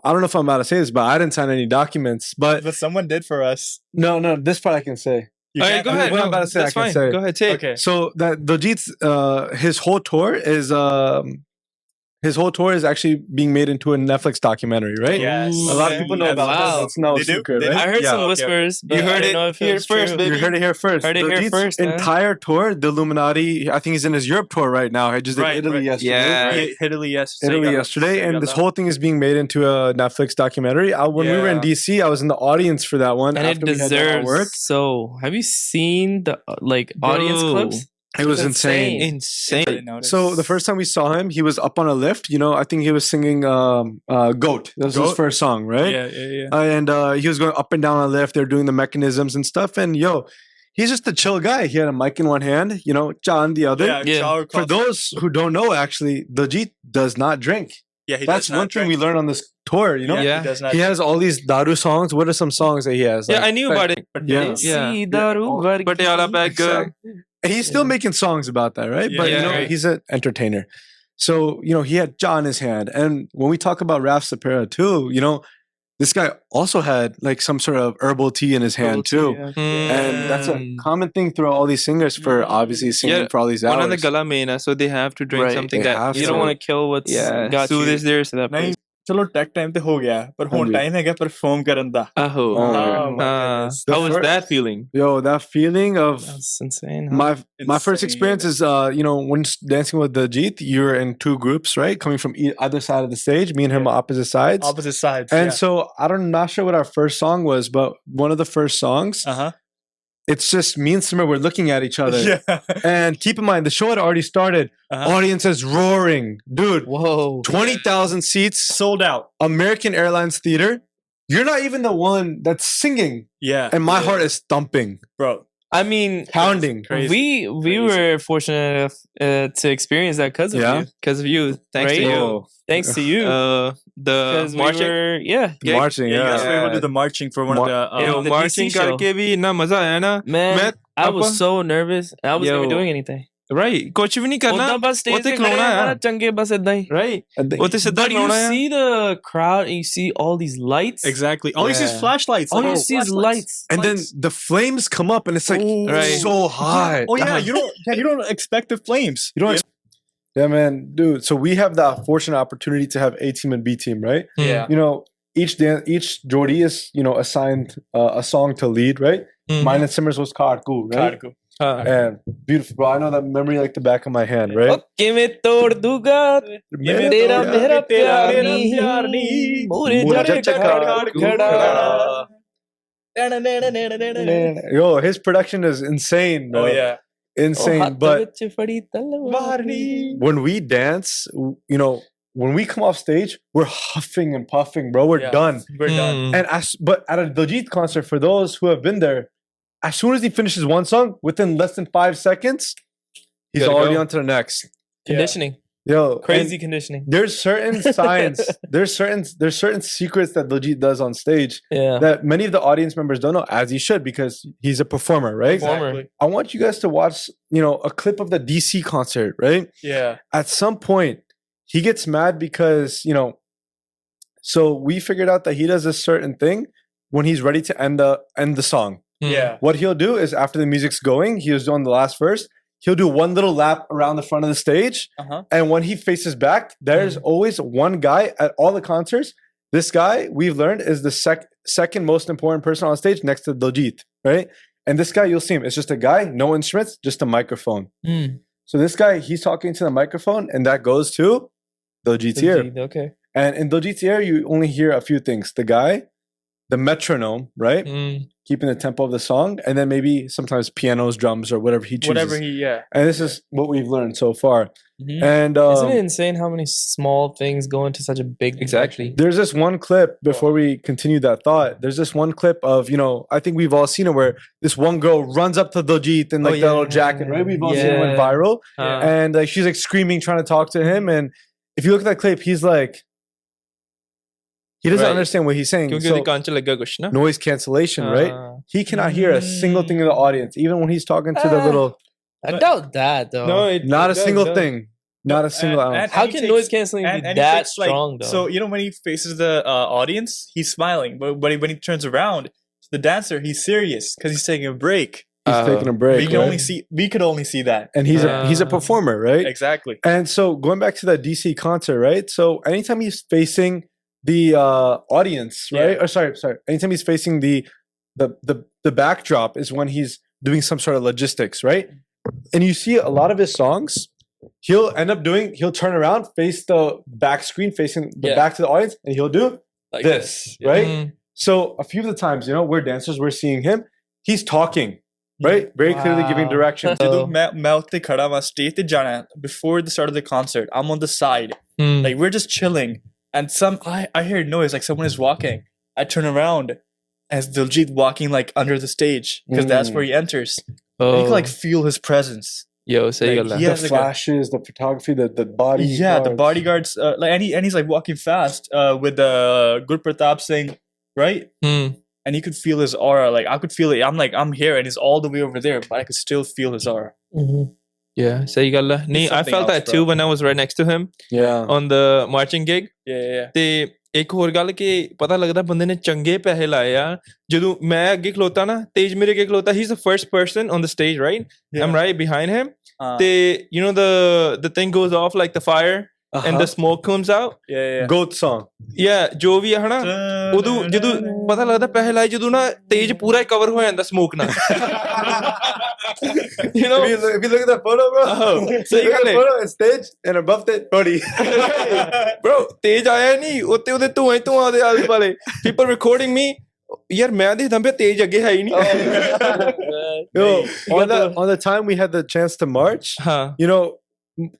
I don't know if I'm about to say this, but I didn't sign any documents. But someone did for us. no, this part I can say. You All right, can't- go ahead. What I'm No, about to say, that's I can fine. say. Go ahead, say it. Okay. So that Diljit's his whole tour is actually being made into a Netflix documentary, right? Yes. A lot of people know about Wow. this. It's no They do? secret, They do? right? I heard Yeah. some whispers, but You I heard didn't it know if here was first, true. baby. You heard it here first. Heard it here Diljit's first, man. entire tour, the Illuminati. I think he's in his Europe tour right now. He just did Right, Italy right. yesterday. Yeah. He hit Italy yesterday. Italy yesterday, and this whole thing is being made into a Netflix documentary. When we were in Yeah. DC, I was in the audience for that one. And it after we had done our work. deserves so. Have you seen the audience Bro. clips? It was It's insane. insane So the first time we saw him, he was up on a lift. I think he was singing "Goat." That was his Goat? first song, right? Yeah. And he was going up and down on the lift. They're doing the mechanisms and stuff. And he's just a chill guy. He had a mic in one hand, John the other. Yeah. shower For closet. those who don't know, actually, Diljit does not drink. Yeah, he That's does not one thing drink. we learned on this tour. Yeah, Yeah. he does not. He has all these Daru songs. What are some songs that he has? yeah I knew about it Yeah. Yeah. See Daru Vargi. Patiala Pack And he's still making songs about that, right? Yeah, But yeah, right. he's an entertainer. So, he had John in his hand. And when we talk about Raf Saperra too, this guy also had like some sort of herbal tea in his hand too. And that's a common thing throughout all these singers for obviously singing Yeah, for all these one of hours. the gala main so they have to drink Right. something They that have You don't want to kill what's got soothe you their to that place. ਚਲੋ tech time ਤੇ ਹੋ ਗਿਆ ਪਰ ਹੁਣ time ਹੈਗਾ perform ਕਰਨ ਦਾ Oh my goodness. How was that feeling? Yo, that feeling of That's insane. Huh? my first experience is when dancing with Diljit, you're in two groups, right? Coming from either side of the stage. Me and him are opposite sides. Opposite sides. And so not sure what our first song was, but one of the first songs. It's just me and Simmer were looking at each other. Yeah. And keep in mind, the show had already started. Audience is roaring. Dude, Whoa. 20,000 seats. Sold out. American Airlines Theater. You're not even the one that's singing. Yeah. And my heart is thumping. Bro. I mean, pounding. We were fortunate enough to experience that because of you. Because of you. Thanks to you. Thanks to you. The marching. Marching, yeah. We were able to do the marching for one of the marching karke bhi inna maza aaya na. Man, I was so nervous. I wasn't even doing anything. Right. ਕੁਝ ਵੀ ਨਹੀਂ ਕਰਨਾ ਉੱਥੇ ਖਲੋਣਾ ਹੈ ਚੰਗੇ ਬਸ ਇਦਾਂ ਹੀ right ਉੱਥੇ ਸਿੱਧਾ ਖਲੋਣਾ ਹੈ you see the crowd and you see all these lights exactly all you see is flashlights all you see is lights and then the flames come up and it's like so high you don't expect the flames you don't yeah man dude so we have that fortunate opportunity to have A team and B team right each Jodi is assigned a song to lead right mine and Simmer's was Karku right and beautiful bro I know that memory like the back of my hand right okay mein tod duga tera mera pyar nahi mure jat khada yo his production is insane bro. Oh yeah insane but when we dance when we come off stage we're huffing and puffing bro we're done and but at a Diljit concert for those who have been there as soon as he finishes one song, within less than 5 seconds, he's already on to the next. Conditioning. Yo, crazy conditioning. There's certain signs. there's certain secrets that Diljit does on stage that many of the audience members don't know, as he should, because he's a performer, right? Exactly. I want you guys to watch, a clip of the DC concert, right? Yeah. At some point, he gets mad because so we figured out that he does a certain thing when he's ready to end the song. Yeah. What he'll do is after the music's going, he was doing the last verse. He'll do one little lap around the front of the stage. And when he faces back, there's always one guy at all the concerts. This guy, we've learned, is the second most important person on stage next to Diljit, right? And this guy, you'll see him. It's just a guy, no instruments, just a microphone. So this guy, he's talking to the microphone, and that goes to Diljit's ear. Okay. And in Diljit's ear, you only hear a few things. The guy, the metronome, right? Keeping the tempo of the song, and then maybe sometimes pianos, drums, or whatever he chooses. And this is what we've learned so far. And isn't it insane how many small things go into such a big exactly there's this one clip before we continue that thought. There's this one clip of I think we've all seen it where this one girl runs up to Diljit in like that little jacket, right? We've all seen it went viral, and like she's like screaming trying to talk to him, and if you look at that clip, he's like he doesn't understand what he's saying. So, noise cancellation, right? He cannot hear a single thing in the audience, even when he's talking to the little. I doubt that though. No, not a single thing. Not a single ounce. How can noise canceling be that strong though? So when he faces the audience, he's smiling, but when he turns around, the dancer, he's serious because he's taking a break. He's taking a break. We could only see that, and he's a performer, right? Exactly. And so going back to that DC concert, right? So anytime he's facing the audience, right? Or sorry. Anytime he's facing the backdrop is when he's doing some sort of logistics, right? And you see a lot of his songs, he'll turn around, face the back screen, facing the back to the audience, and he'll do like this, right? So a few of the times, we're dancers, we're seeing him, he's talking, right? Very clearly giving directions. Before the start of the concert, I'm on the side, like we're just chilling. And I hear noise, like someone is walking. I turn around as Diljit walking like under the stage because that's where he enters. And you can like feel his presence. Yo, say the flashes, the photography, the body. Yeah, the bodyguards. And he's like walking fast with Gur Pratap Singh, right? And you could feel his aura. Like I could feel it. I'm here, and he's all the way over there, but I could still feel his aura. Yeah, sahi gall hai. Nee, I felt that too when I was right next to him. Yeah. On the marching gig. Yeah. ਤੇ ਇੱਕ ਹੋਰ ਗੱਲ ਕਿ ਪਤਾ ਲੱਗਦਾ ਬੰਦੇ ਨੇ ਚੰਗੇ ਪੈਸੇ ਲਾਏ ਆ ਜਦੋਂ ਮੈਂ ਅੱਗੇ ਖਲੋਤਾ ਨਾ ਤੇਜ ਮੇਰੇ ਅੱਗੇ ਖਲੋਤਾ he's the first person on the stage, right? I'm right behind him. ਤੇ the thing goes off like the fire and the smoke comes out. Yeah. Goat song. Yeah, ਜੋ ਵੀ ਹੈ ਹਨਾ ਉਦੋਂ ਜਦੋਂ ਪਤਾ ਲੱਗਦਾ ਪੈਸੇ ਲਾਏ ਜਦੋਂ ਨਾ ਤੇਜ ਪੂਰਾ ਕਵਰ ਹੋ ਜਾਂਦਾ ਸਮੋਕ ਨਾਲ you know if you look at that photo, bro. ਸਹੀ ਗੱਲ ਹੈ photo is stage and above that body. bro ਤੇਜ ਆਇਆ ਨਹੀਂ ਉੱਤੇ ਉਹਦੇ ਧੂਆਂ ਦੇ ਆਲੇ ਵਾਲੇ people recording me ਯਾਰ ਮੈਂ ਦੇਖਦਾ ਪਿਆ ਤੇਜ ਅੱਗੇ ਹੈ ਹੀ ਨਹੀਂ Yo, on the time we had the chance to march, you know,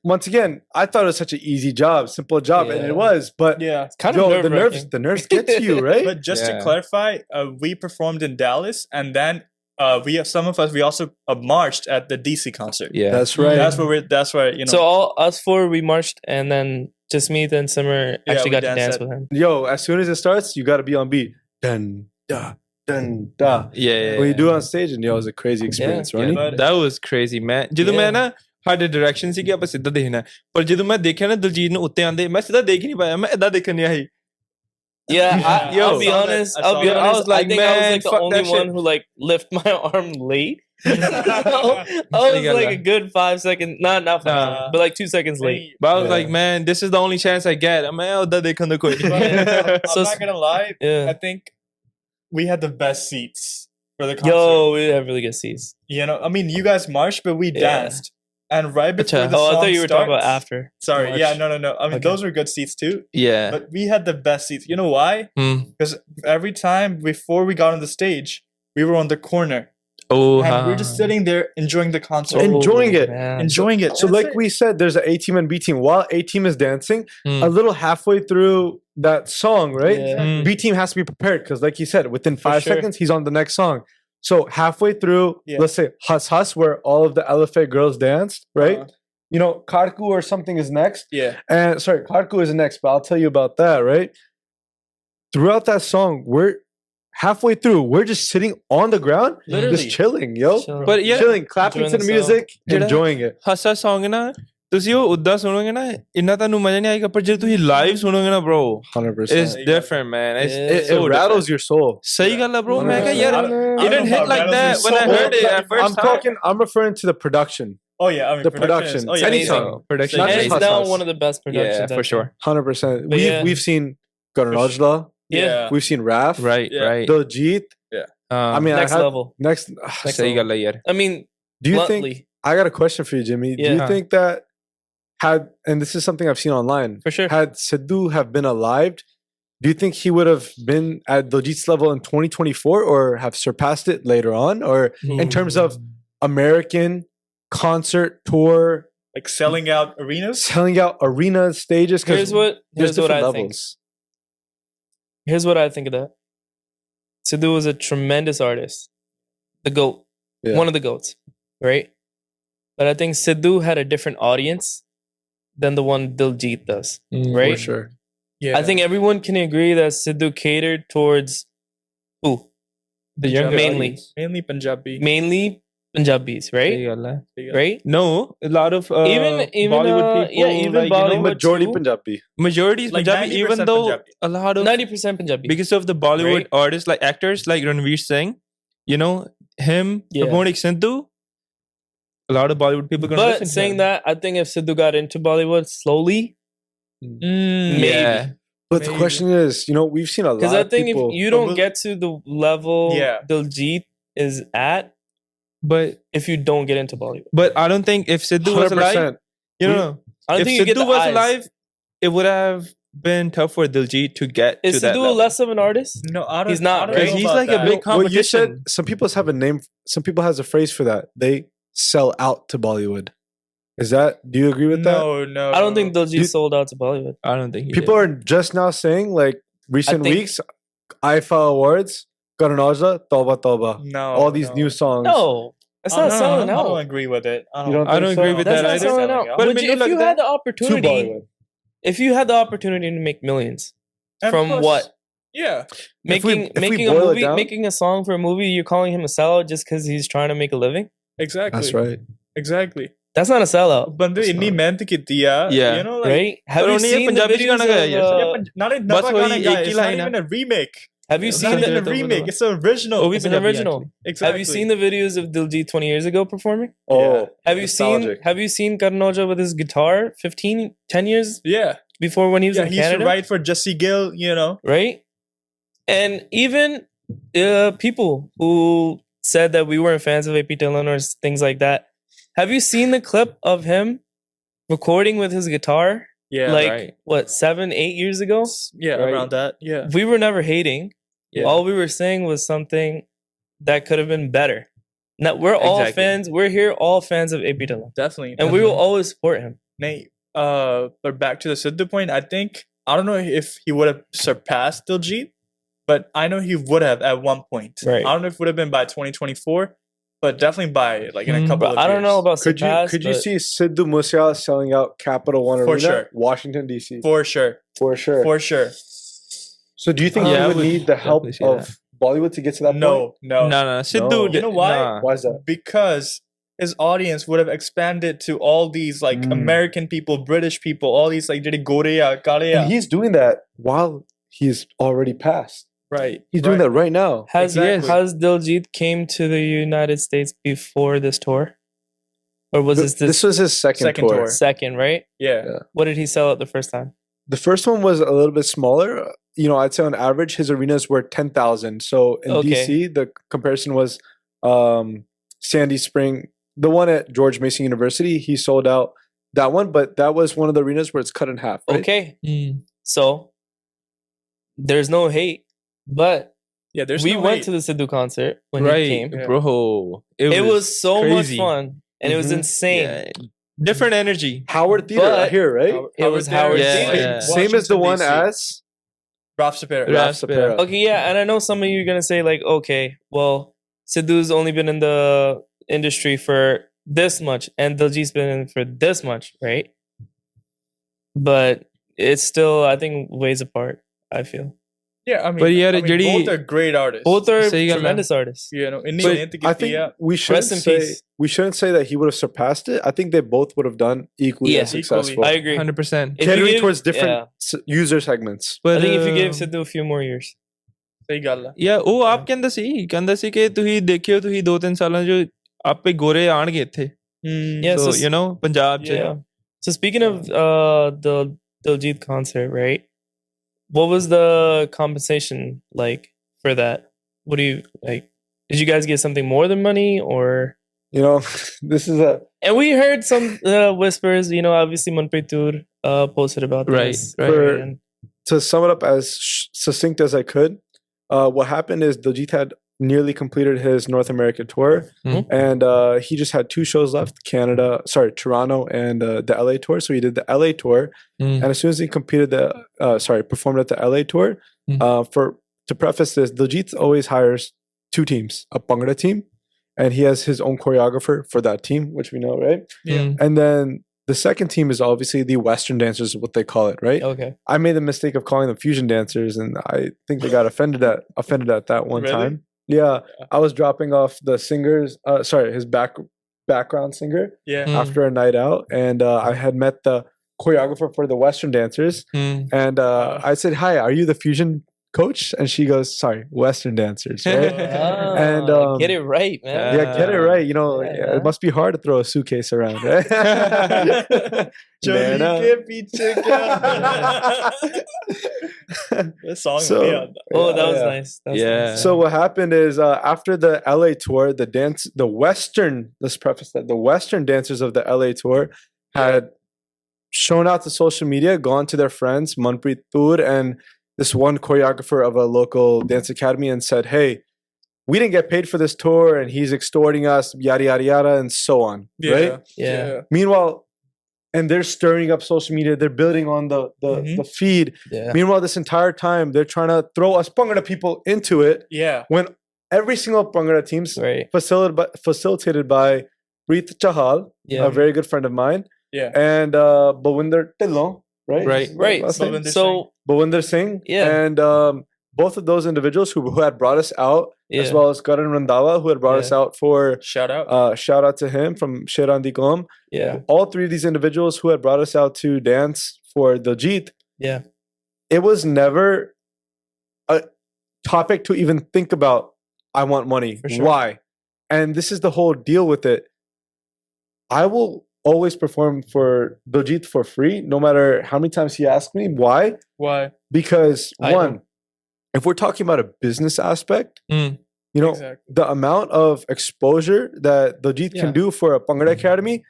once again, I thought it was such an easy job, simple job, and it was. But it's kind of the nerves get to you, right? But just to clarify, we performed in Dallas, and then some of us also marched at the DC concert. Yeah, that's right. That's where you know. So all us four we marched, and then Jasmit and Simmer actually got to dance with him. Yo, as soon as it starts, you got to be on beat. Dun da dun da. Yeah. When you do it on stage, and yo, it was a crazy experience, right? Yeah, that was crazy, man. ਜਦੋਂ ਮੈਂ ਨਾ ਸਾਡੇ direction ਸੀ ਕਿ ਆਪਾਂ ਸਿੱਧਾ ਦੇਖਣਾ ਪਰ ਜਦੋਂ ਮੈਂ ਦੇਖਿਆ ਨਾ ਦਿਲਜੀਤ ਨੂੰ ਉੱਤੇ ਆਂਦੇ ਮੈਂ ਸਿੱਧਾ ਦੇਖ ਨਹੀਂ ਪਾਇਆ ਮੈਂ ਇਦਾਂ ਦੇਖਣ ਨਹੀਂ ਆਈ Yeah, I'll be honest. I was like, I think I was like the only one who like lift my arm late. I was like a good 5 seconds, not 5, but like 2 seconds late. But I was like, man, this is the only chance I get. I'm like, I'm not gonna lie. I think we had the best seats for the concert. Yo, we had really good seats. You know, I mean, you guys marched, but we danced. And right before the song I thought you were talking about after. Sorry, no. I mean, those were good seats too. Yeah. But we had the best seats. You know why? Because every time before we got on the stage, we were on the corner. Oh, and we were just sitting there enjoying the concert. Enjoying it. Man. Enjoying it. So like we said, there's an A team and B team. While A team is dancing, a little halfway through that song, right? Yeah. B team has to be prepared because like you said, within 5 seconds, he's on the next song. So halfway through, let's say Hus Hus, where all of the LFA girls danced, right? You know, Karku or something is next. Yeah. And sorry, Karku is next, but I'll tell you about that, right? Throughout that song, we're halfway through, we're just sitting on the ground, just chilling, yo. But yeah, chilling, clapping to the music, enjoying it. Hassa song na ਤੁਸੀਂ ਉਹ ਉੱਦਾਂ ਸੁਣੋਗੇ ਨਾ ਇੰਨਾ ਤੁਹਾਨੂੰ ਮਜ਼ਾ ਨਹੀਂ ਆਏਗਾ ਪਰ ਜੇ ਤੁਸੀਂ ਲਾਈਵ ਸੁਣੋਗੇ ਨਾ bro 100% it's different man it rattles your soul ਸਹੀ ਗੱਲ ਆ bro ਮੈਂ ਕਿਹਾ ਯਾਰ it didn't hit like that when I heard it at first I'm referring to the production. Oh yeah, I mean the production. Oh, yeah, any song production it's now one of the best productions for sure 100%. We've seen Karan Aujla, we've seen Raf, right Diljit, I mean next level ਸਹੀ ਗੱਲ ਆ ਯਾਰ I mean do you think I got a question for you, Jimmy. Do you think that and this is something I've seen online, for sure, had Sidhu have been alive, do you think he would have been at Diljit's level in 2024 or have surpassed it later on? Or in terms of American concert tour, like selling out arenas, stages? Here's what I think. Here's what I think of that. Sidhu was a tremendous artist, the GOAT, one of the GOATs, right? But I think Sidhu had a different audience than the one Diljit does, right? For sure. Yeah. I think everyone can agree that Sidhu catered towards who? The younger mainly Punjabi. Mainly Punjabis, right? Right? No, a lot of even Bollywood people. Yeah, even like, Bollywood majority too. Punjabi. Majority is like Punjabi, even though Punjabi. a lot of 90% Punjabi. Because of the Bollywood artists, like actors, like Ranveer Singh, you know, him, Monik Sindhu. A lot of Bollywood people gonna listen to saying him. that, I think if Sidhu got into Bollywood slowly, maybe. Yeah. But the question is, you know, we've seen a lot of people. Because I think if you don't get to the level Diljit is at, but if you don't get into Bollywood. But I don't think if Sidhu was alive, you know, I don't if think you Sidhu get the was eyes. alive, it would have been tough for Diljit to get is to that Sidhu level. less of an artist? No, I don't. He's not, I don't right? know He's about like a that. big competition. Well, you said some people have a name. Some people has a phrase for that. They sell out to Bollywood. Is that? Do you agree with that? No. I don't think Diljit sold out to Bollywood. I don't think People are just now saying like recent weeks, IFA Awards, Karan Aujla, Tauba Tauba. No. All these new songs. No. It's not selling I out. don't agree with it. I You don't I don't think agree so? with That's that not either. selling out. But Would you, if you had the opportunity, if you had the opportunity to make millions And from plus- what? Yeah. we Making a boil it movie, down- making a song for a movie, you're calling him a sellout just because he's trying to make a living? Exactly. That's right. Exactly. That's not a sellout, ਬੰਦੇ ਇੰਨੀ ਮਿਹਨਤ ਕੀਤੀ ਆ Yeah. you know like right? Have you only seen the Punjabi videos ਗਾਣਾ ਗਾਇਆ ਯਾਰ। of, ਨਾਲੇ ਬਸ ਨਵਾਂ ਉਹੀ ਗਾਣਾ ਇੱਕ ਗਾਇਆ ਹੀ it's not line ਆ। even a remake Have you It's seen not even a the remake. It's an original. Oh, it's an original. Exactly. Have you seen the videos of Diljit 20 years ago performing? Oh, Have you seen Karnoja with his guitar 10 years before when he was in he Canada? used to write for Jasmit Gill, Right? And even people who said that we weren't fans of AP Dillon or things like that. Have you seen the clip of him recording with his guitar? Yeah, like what, 7-8 years ago? Yeah, around that. Yeah, we were never hating. Yeah. All we were saying was something that could have been better. Now we're all fans. We're here, all fans of AP Dillon. Definitely, and we will always support him. Nate, but back to the Sidhu point. I don't know if he would have surpassed Diljit, but I know he would have at one point. Right. I don't know if it would have been by 2024. But definitely by like in a couple of years. I don't know about surpass. Could you see Sidhu Musiala selling out Capital One Arena, sure. Washington DC? For sure. So do you think he would need the help of Bollywood to get to that point? No. Sidhu, you know why? Nah. Why is that? Because his audience would have expanded to all these like American people, British people, all these like Korea, Korea. And he's doing that while he's already passed. Right. He's doing that right now. Has Diljit came to the United States before this tour? Or was this was his second tour. Second, right? Yeah. What did he sell at the first time? The first one was a little bit smaller. I'd say on average his arenas were 10,000. So in DC, the comparison was Sandy Spring. The one at George Mason University, he sold out that one, but that was one of the arenas where it's cut in half. Right? Okay. So there's no hate. But we went to the Sidhu concert when he came. Bro. It was so much fun. And it was insane. Yeah. Different energy. Howard Theater here, right? It was Howard Theater. Yeah. Same as the one as Raf Saperra. Raf Saperra. Okay, yeah. And I know some of you are going to say like, okay, well, Sidhu's only been in the industry for this much and Diljit's been in for this much, right? But it's still, I think, ways apart, I feel. Yeah, I mean, both are great artists. Both are tremendous artists. I think we shouldn't say that he would have surpassed it. I think they both would have done equally as successful. I agree. 100%. Catering towards different user segments. But I think if you gave Sidhu a few more years. ਸਹੀ ਗੱਲ ਆ ਯਾ ਉਹ ਆਪ ਕਹਿੰਦਾ ਸੀ ਕਿ ਤੁਸੀਂ ਦੇਖਿਓ ਤੁਸੀਂ 2-3 ਸਾਲਾਂ ਜੋ ਆਪੇ ਗੋਰੇ ਆਣਗੇ ਇੱਥੇ so you know ਪੰਜਾਬ ਚ So speaking of the Diljit concert, right? What was the compensation like for that? What do you like? Did you guys get something more than money or? This is a... And we heard some whispers, obviously Manpreet Toor posted about this. Right. To sum it up as succinct as I could, what happened is Diljit had nearly completed his North American tour and he just had 2 shows left, Toronto and the LA tour. So he did the LA tour and as soon as he performed at the LA tour, to preface this, Diljit always hires 2 teams, a Bhangra team and he has his own choreographer for that team, which we know, right? And then the second team is obviously the Western dancers, what they call it, right? Okay. I made the mistake of calling them fusion dancers and I think they got offended at that one time. Yeah, I was dropping off the singer's, his background singer after a night out. And I had met the choreographer for the Western dancers. And I said, hi, are you the fusion coach? And she goes, sorry, Western dancers. Right? And get it right, man. Yeah, get it right. It must be hard to throw a suitcase around. Right? This song. That was nice. Nice. So what happened is after the LA tour, let's preface that, the Western dancers of the LA tour had shown out to social media, gone to their friends, Manpreet Toor and this one choreographer of a local dance academy and said, hey, we didn't get paid for this tour and he's extorting us, yada, yada, yada, and so on. Right? Yeah. Meanwhile, and they're stirring up social media. They're building on the feed. Yeah. Meanwhile, this entire time, they're trying to throw us Bhangra people into it. Yeah. When every single Bhangra team's facilitated by Preet Chahal, a very good friend of mine. Yeah. And Bhavinder Tillon, right? Right. Bhavinder Singh. Yeah. And both of those individuals who had brought us out, as well as Karan Randhawa, who had brought us out for... Shout out to him from Sheran Di Qom. Yeah. All 3 of these individuals who had brought us out to dance for Diljit. Yeah. It was never... topic to even think about. I want money. For sure. Why? And this is the whole deal with it. I will always perform for Diljit for free, no matter how many times he asks me. Why? Why? Because one, if we're talking about a business aspect, you know, the amount of exposure that Diljit can do for a Bhangra Academy,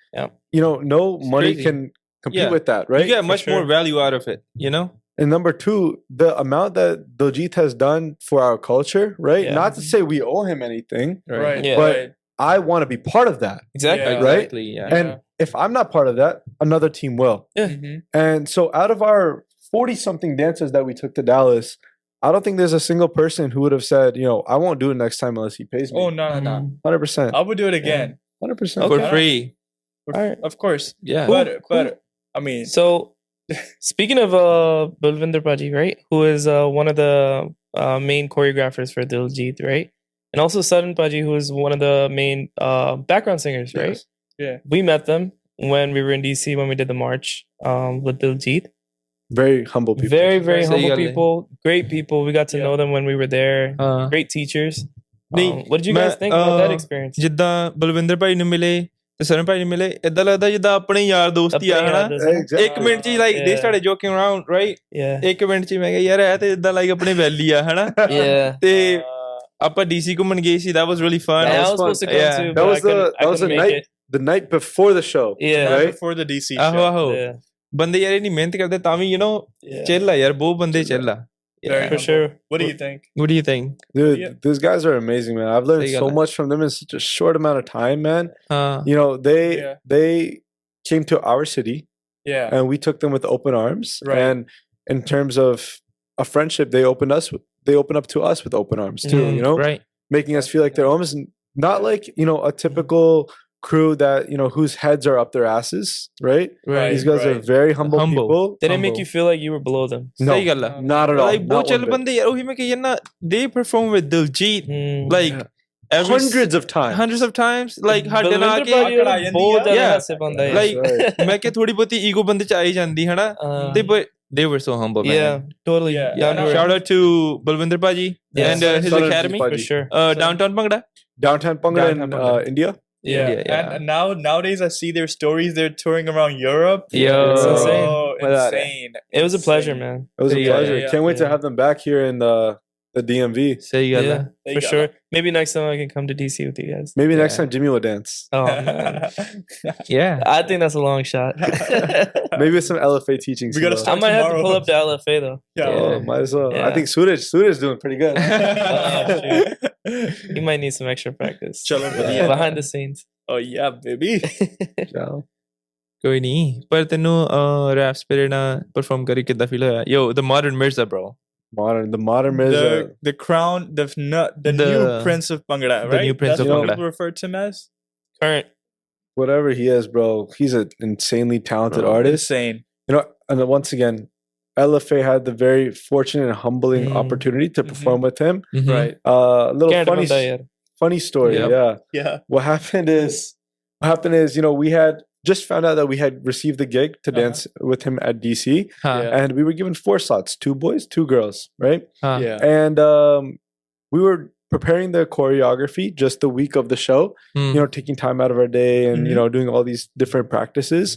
you know, no money crazy. can compete with that, right? You get much more value out of it, you know? And number two, the amount that Diljit has done for our culture, right? Not to say we owe him anything, Right. but I want to be part of that. Exactly. Yeah. Right? Exactly, yeah. And if I'm not part of that, another team will. And so out of our 40-something dancers that we took to Dallas, I don't think there's a single person who would have said, you know, I won't do it next time unless he pays me. Oh, no. 100%. I would do it again. 100%. For free. Of course. Yeah. But I mean, So, speaking of Balvinder Paji, right? Who is one of the main choreographers for Diljit, right? And also Sudden Paji, who is one of the main background singers, right? Yes. Yeah. We met them when we were in DC when we did the march with Diljit. Very humble people. Very, very Sahi humble gal hai. people. Great people. We got to know them when we were there. Great teachers. What did you guys think about that experience? ਜਿੱਦਾਂ ਬਲਵਿੰਦਰ ਭਾਈ ਨੂੰ ਮਿਲੇ ਤੇ ਸਰਨ ਭਾਈ ਨੂੰ ਮਿਲੇ ਇਦਾਂ ਲੱਗਦਾ ਜਿੱਦਾਂ ਆਪਣੇ ਯਾਰ ਦੋਸਤ ਹੀ ਆ ਹਨਾ Exactly. ਇੱਕ ਮਿੰਟ ਚ ਹੀ like they started joking around right Yeah. ਇੱਕ ਮਿੰਟ ਚ ਹੀ ਮੈਂ ਕਿਹਾ ਯਾਰ ਇਹ ਤੇ ਇਦਾਂ like ਆਪਣੇ ਵੈਲੀ ਆ ਹਨਾ Yeah. ਤੇ ਆਪਾਂ DC ਘੁੰਮਣ ਗਏ ਸੀ that was really fun. I was supposed to come too, That but was the make night it. the night before the show. Yeah. Right? before the DC ਆਹੋ show. ਆਹੋ Yeah. ਬੰਦੇ ਯਾਰ ਇੰਨੀ ਮਿਹਨਤ ਕਰਦੇ ਤਾਂ ਵੀ you know chill ਆ ਯਾਰ ਬਹੁਤ ਬੰਦੇ chill ਆ. Very For humble. sure. What do you think? What do you think? Dude, Yeah. these guys are amazing, man. I've learned Sahi so gal hai. much from them in such a short amount of time, man. ਹਾਂ You know, they came to our city Yeah. and we took them with open arms. Right. And in terms of a friendship, they opened up to us with open arms too, you know, right making us feel like they're almost not like, you know, a typical crew that, you know, whose heads are up their asses, right? Right. These guys are right. very humble people. They didn't make you feel like you were below them. No, ਸਹੀ ਗੱਲ ਆ not at all. like Not ਬਹੁਤ chill one bit. ਬੰਦੇ ਯਾਰ ਉਹੀ ਮੈਂ ਕਹੀ ਨਾ they perform with Diljit like every Hundreds of times. hundreds of times like ਸਾਡੇ ਨਾਲ ਆ ਬਲਵਿੰਦਰ ਭਾਜੀ ਕੇ ਉਹਦਾ ਬਹੁਤ ਜ਼ਿਆਦਾ Yeah. ਹਾਸੇ ਬੰਦਾ ਹੈ like ਮੈਂ ਕਿ ਥੋੜੀ ਬਹੁਤੀ ਈਗੋ ਬੰਦੇ ਚ ਆਈ ਜਾਂਦੀ ਹਨਾ ਤੇ but they were so humble man. Yeah, totally. Yeah. Down to earth. Shout out to Balvinder Paji Yes. and his Shout out to academy Paji. For sure. downtown Bhangra Downtown Bhangra in Downtown Bhangra. India. Yeah. yeah. And nowadays I see their stories. They're touring around Europe. Yo. It's insane. Oh, insane. It was a pleasure, man. It was a Yeah, pleasure. yeah, Can't wait to yeah. have them back here in the DMV. ਸਹੀ ਗੱਲ Yeah, ਆ for sure. Maybe next time I can come to DC with you guys. Maybe next Yeah. time Jimmy will dance. Oh man, yeah I think that's a long shot. Maybe with some LFA teachings. We gotta I start might have to tomorrow. pull up to LFA though. Yeah. Oh, might as well. I Yeah. think Suraj is doing pretty good. You might need some extra practice. Chalo, Yeah. Behind the scenes. Oh yeah, baby. Yeah. ਕੋਈ ਨਹੀਂ ਪਰ ਤੈਨੂੰ rap spirit ਨਾਲ perform ਕਰੀ ਕਿੱਦਾਂ feel ਹੋਇਆ yo the modern Mirza bro The modern Mirza. The crown, the new Prince of Bhangra, right? the new Prince That's of what Bhangra. people refer to him as. Current. Whatever he is, bro. He's an insanely talented Bro, artist. Insane. You know, and then once again, LFA had the very fortunate and humbling opportunity to perform with him. Right. Little Can't funny, remember that yet. funny story. Yep. Yeah. Yeah. What happened is, you know, we had just found out that we had received the gig to dance with him at DC, yeah. and we were given 4 slots: 2 boys, 2 girls, right? Yeah. And we were preparing the choreography just the week of the show, you know, taking time out of our day and, you know, doing all these different practices.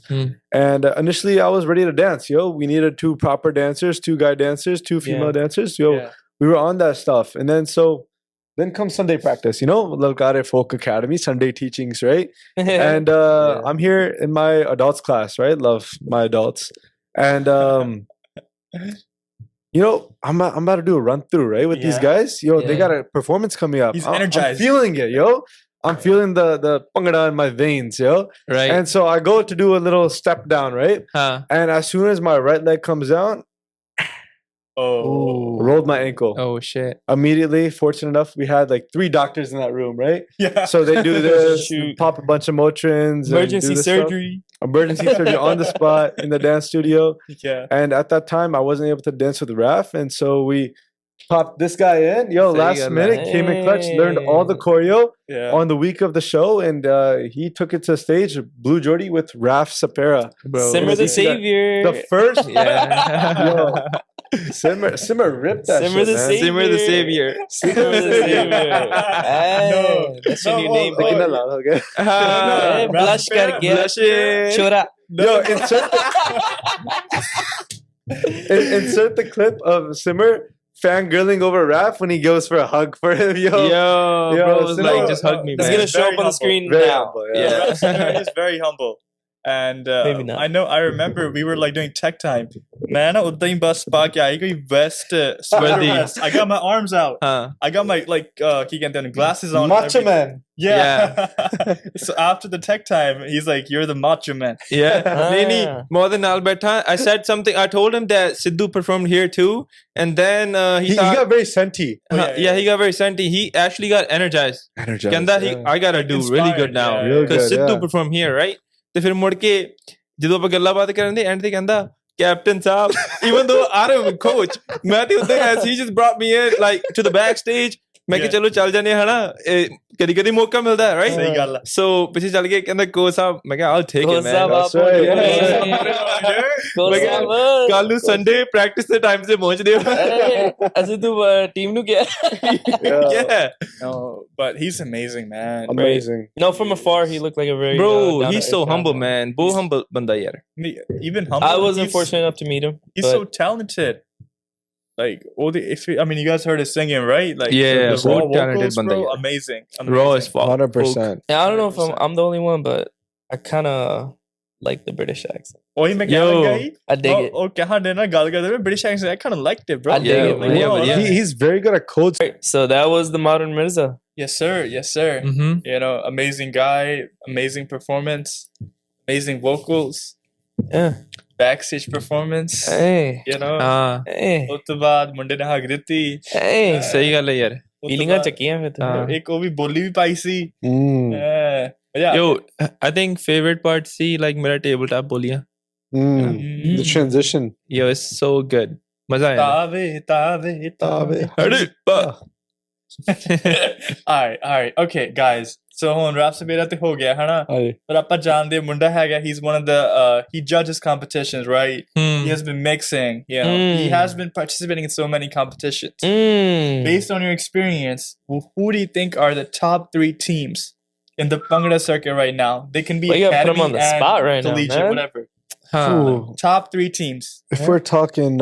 And initially I was ready to dance, we needed 2 proper dancers, 2 guy dancers, 2 female dancers, we were on that stuff. And then comes Sunday practice, you know, Lalkare Folk Academy, Sunday teachings, right? And I'm here in my adults class, right? Love my adults. And, you know, I'm about to do a run through, right? With these guys, they got a performance coming up. He's energized. I'm feeling it, I'm feeling the Bhangra in my veins, right And so I go to do a little step down, right? And as soon as my right leg comes down, rolled my ankle. oh shit Immediately, fortunate enough, we had like 3 doctors in that room, right? Yeah. So they do this, Shoot. pop a bunch of Motrins, Emergency and do this stuff. surgery. Emergency surgery on the spot in the dance studio. Yeah. And at that time, I wasn't able to dance with Raf, and so we popped this guy in. Last minute, came in clutch, learned all the choreo on the week of the show, and he took it to stage, Blue Jordy with Raf Saperra. bro Simmer the Savior. The first, Simmer ripped that Simmer shit, the man. Savior. Simmer the Savior. Simmer the Savior. Hey, that's your new name. Taking that out, okay? Hey, blush kar gaya. Blushing. Chora. Yo, insert the clip of Simmer fangirling over Raf when he goes for a hug for him. Yo, Bro was Simmer, like, just hug me, It's man. gonna show very up on the humble. screen very now. humble, Yeah. Simmer is very humble. And Maybe not. I remember we were like doing tech time. Man, I was doing bus park. Yeah, I got vest, sweater vest. I got my arms out. Huh. I got my glasses on. Macho man. Yeah. So after the tech time, he's like, "You're the macho man." Yeah. Ah. Nini, more than Alberta. I said something. I told him that Sidhu performed here too. And then He thought, got very senti. he got very senti. He actually got energized. Kanda, I gotta do really good now. Inspired, yeah. Because Real good, Sidhu yeah. performed here, right? ਤੇ ਫਿਰ ਮੁੜ ਕੇ ਜਦੋਂ ਆਪਾਂ ਗੱਲਾਂ ਬਾਤ ਕਰਨ ਦੇ and ਤੇ ਕਹਿੰਦਾ captain Sahib even though I don't coach ਮੈਂ ਤੇ ਉੱਤੇ as he just brought me in like to the backstage ਮੈਂ ਕਿ ਚਲੋ ਚੱਲ ਜਾਂਦੇ ਹਨਾ ਕਦੀ ਕਦੀ ਮੌਕਾ ਮਿਲਦਾ right ਸਹੀ ਗੱਲ ਆ। so ਪਿੱਛੇ ਚੱਲ ਕੇ ਕਹਿੰਦਾ ਕੋ ਸਾਹਿਬ ਮੈਂ ਕਿਹਾ I'll take it man That's right. ਕੱਲ ਨੂੰ ਸੰਡੇ ਪ੍ਰੈਕਟਿਸ ਦੇ ਟਾਈਮ ਤੇ ਪਹੁੰਚਦੇ ਹੋ ਅਸੀਂ ਤੂੰ ਟੀਮ ਨੂੰ ਕਿਹਾ yeah No, but he's amazing, man. Amazing. No, from afar he looked like a very bro down he's to so earth humble guy. man ਬਹੁਤ humble ਬੰਦਾ ਯਾਰ Even humble. I wasn't he's- fortunate enough to meet him. He's but so talented. Like you guys heard his singing, right? Like Yeah, the so raw talented vocals, banda, bro, yeah. amazing. raw as fuck 100%. yeah, I don't know if 100%. I'm the only one, but I kind of like the British accent. ਉਹੀ ਮੈਂ ਕਹਿ Yo. ਲੱਗਾ ਸੀ I dig it. ਉਹ ਕਹਾਂਡੇ ਨਾਲ ਗੱਲ ਕਰਦੇ ਰਹੇ British accent. I kind of liked it, bro. I dig it, man. Yeah, Wow, yeah. He's very good at codes. So that was the modern Mirza. Yes, sir. Yes, sir. mm-hmm. You know, amazing guy, amazing performance, amazing vocals, Yeah. backstage performance. Hey. You know, Hey. ਉਸ ਤੋਂ ਬਾਅਦ ਮੁੰਡੇ ਨੇ ਹੱਗ ਦਿੱਤੀ। Hey. ਸਹੀ ਗੱਲ ਹੈ ਯਾਰ ਉਸ ਤੋਂ ਫੀਲਿੰਗਾਂ ਬਾਅਦ ਚੱਕੀਆਂ ਫਿਰ ਤਾਂ ਹਾਂ। ਇੱਕ ਉਹ ਵੀ ਬੋਲੀ ਵੀ ਪਾਈ ਸੀ। Yeah. Yo, I think favorite part see like mera tabletop boliyan. The transition. Yo, it's so good. Maza aaya. ਤਾਵੇ Hurry, all right. Okay, guys. So ਹੁਣ Raf Saperra ਤੇ ਹੋ ਗਿਆ ਹਨਾ ਪਰ ਆਪਾਂ ਜਾਣਦੇ ਮੁੰਡਾ ਹੈਗਾ he's one of the he judges competitions, right? He has been mixing, you know. He has been participating in so many competitions. Based on your experience, who do you think are the top 3 teams in the Bhangra circuit right now? They can be Well, you gotta put 'em academy on the and spot right now, collegiate, man. whatever. Ooh. Top 3 teams. If we're talking,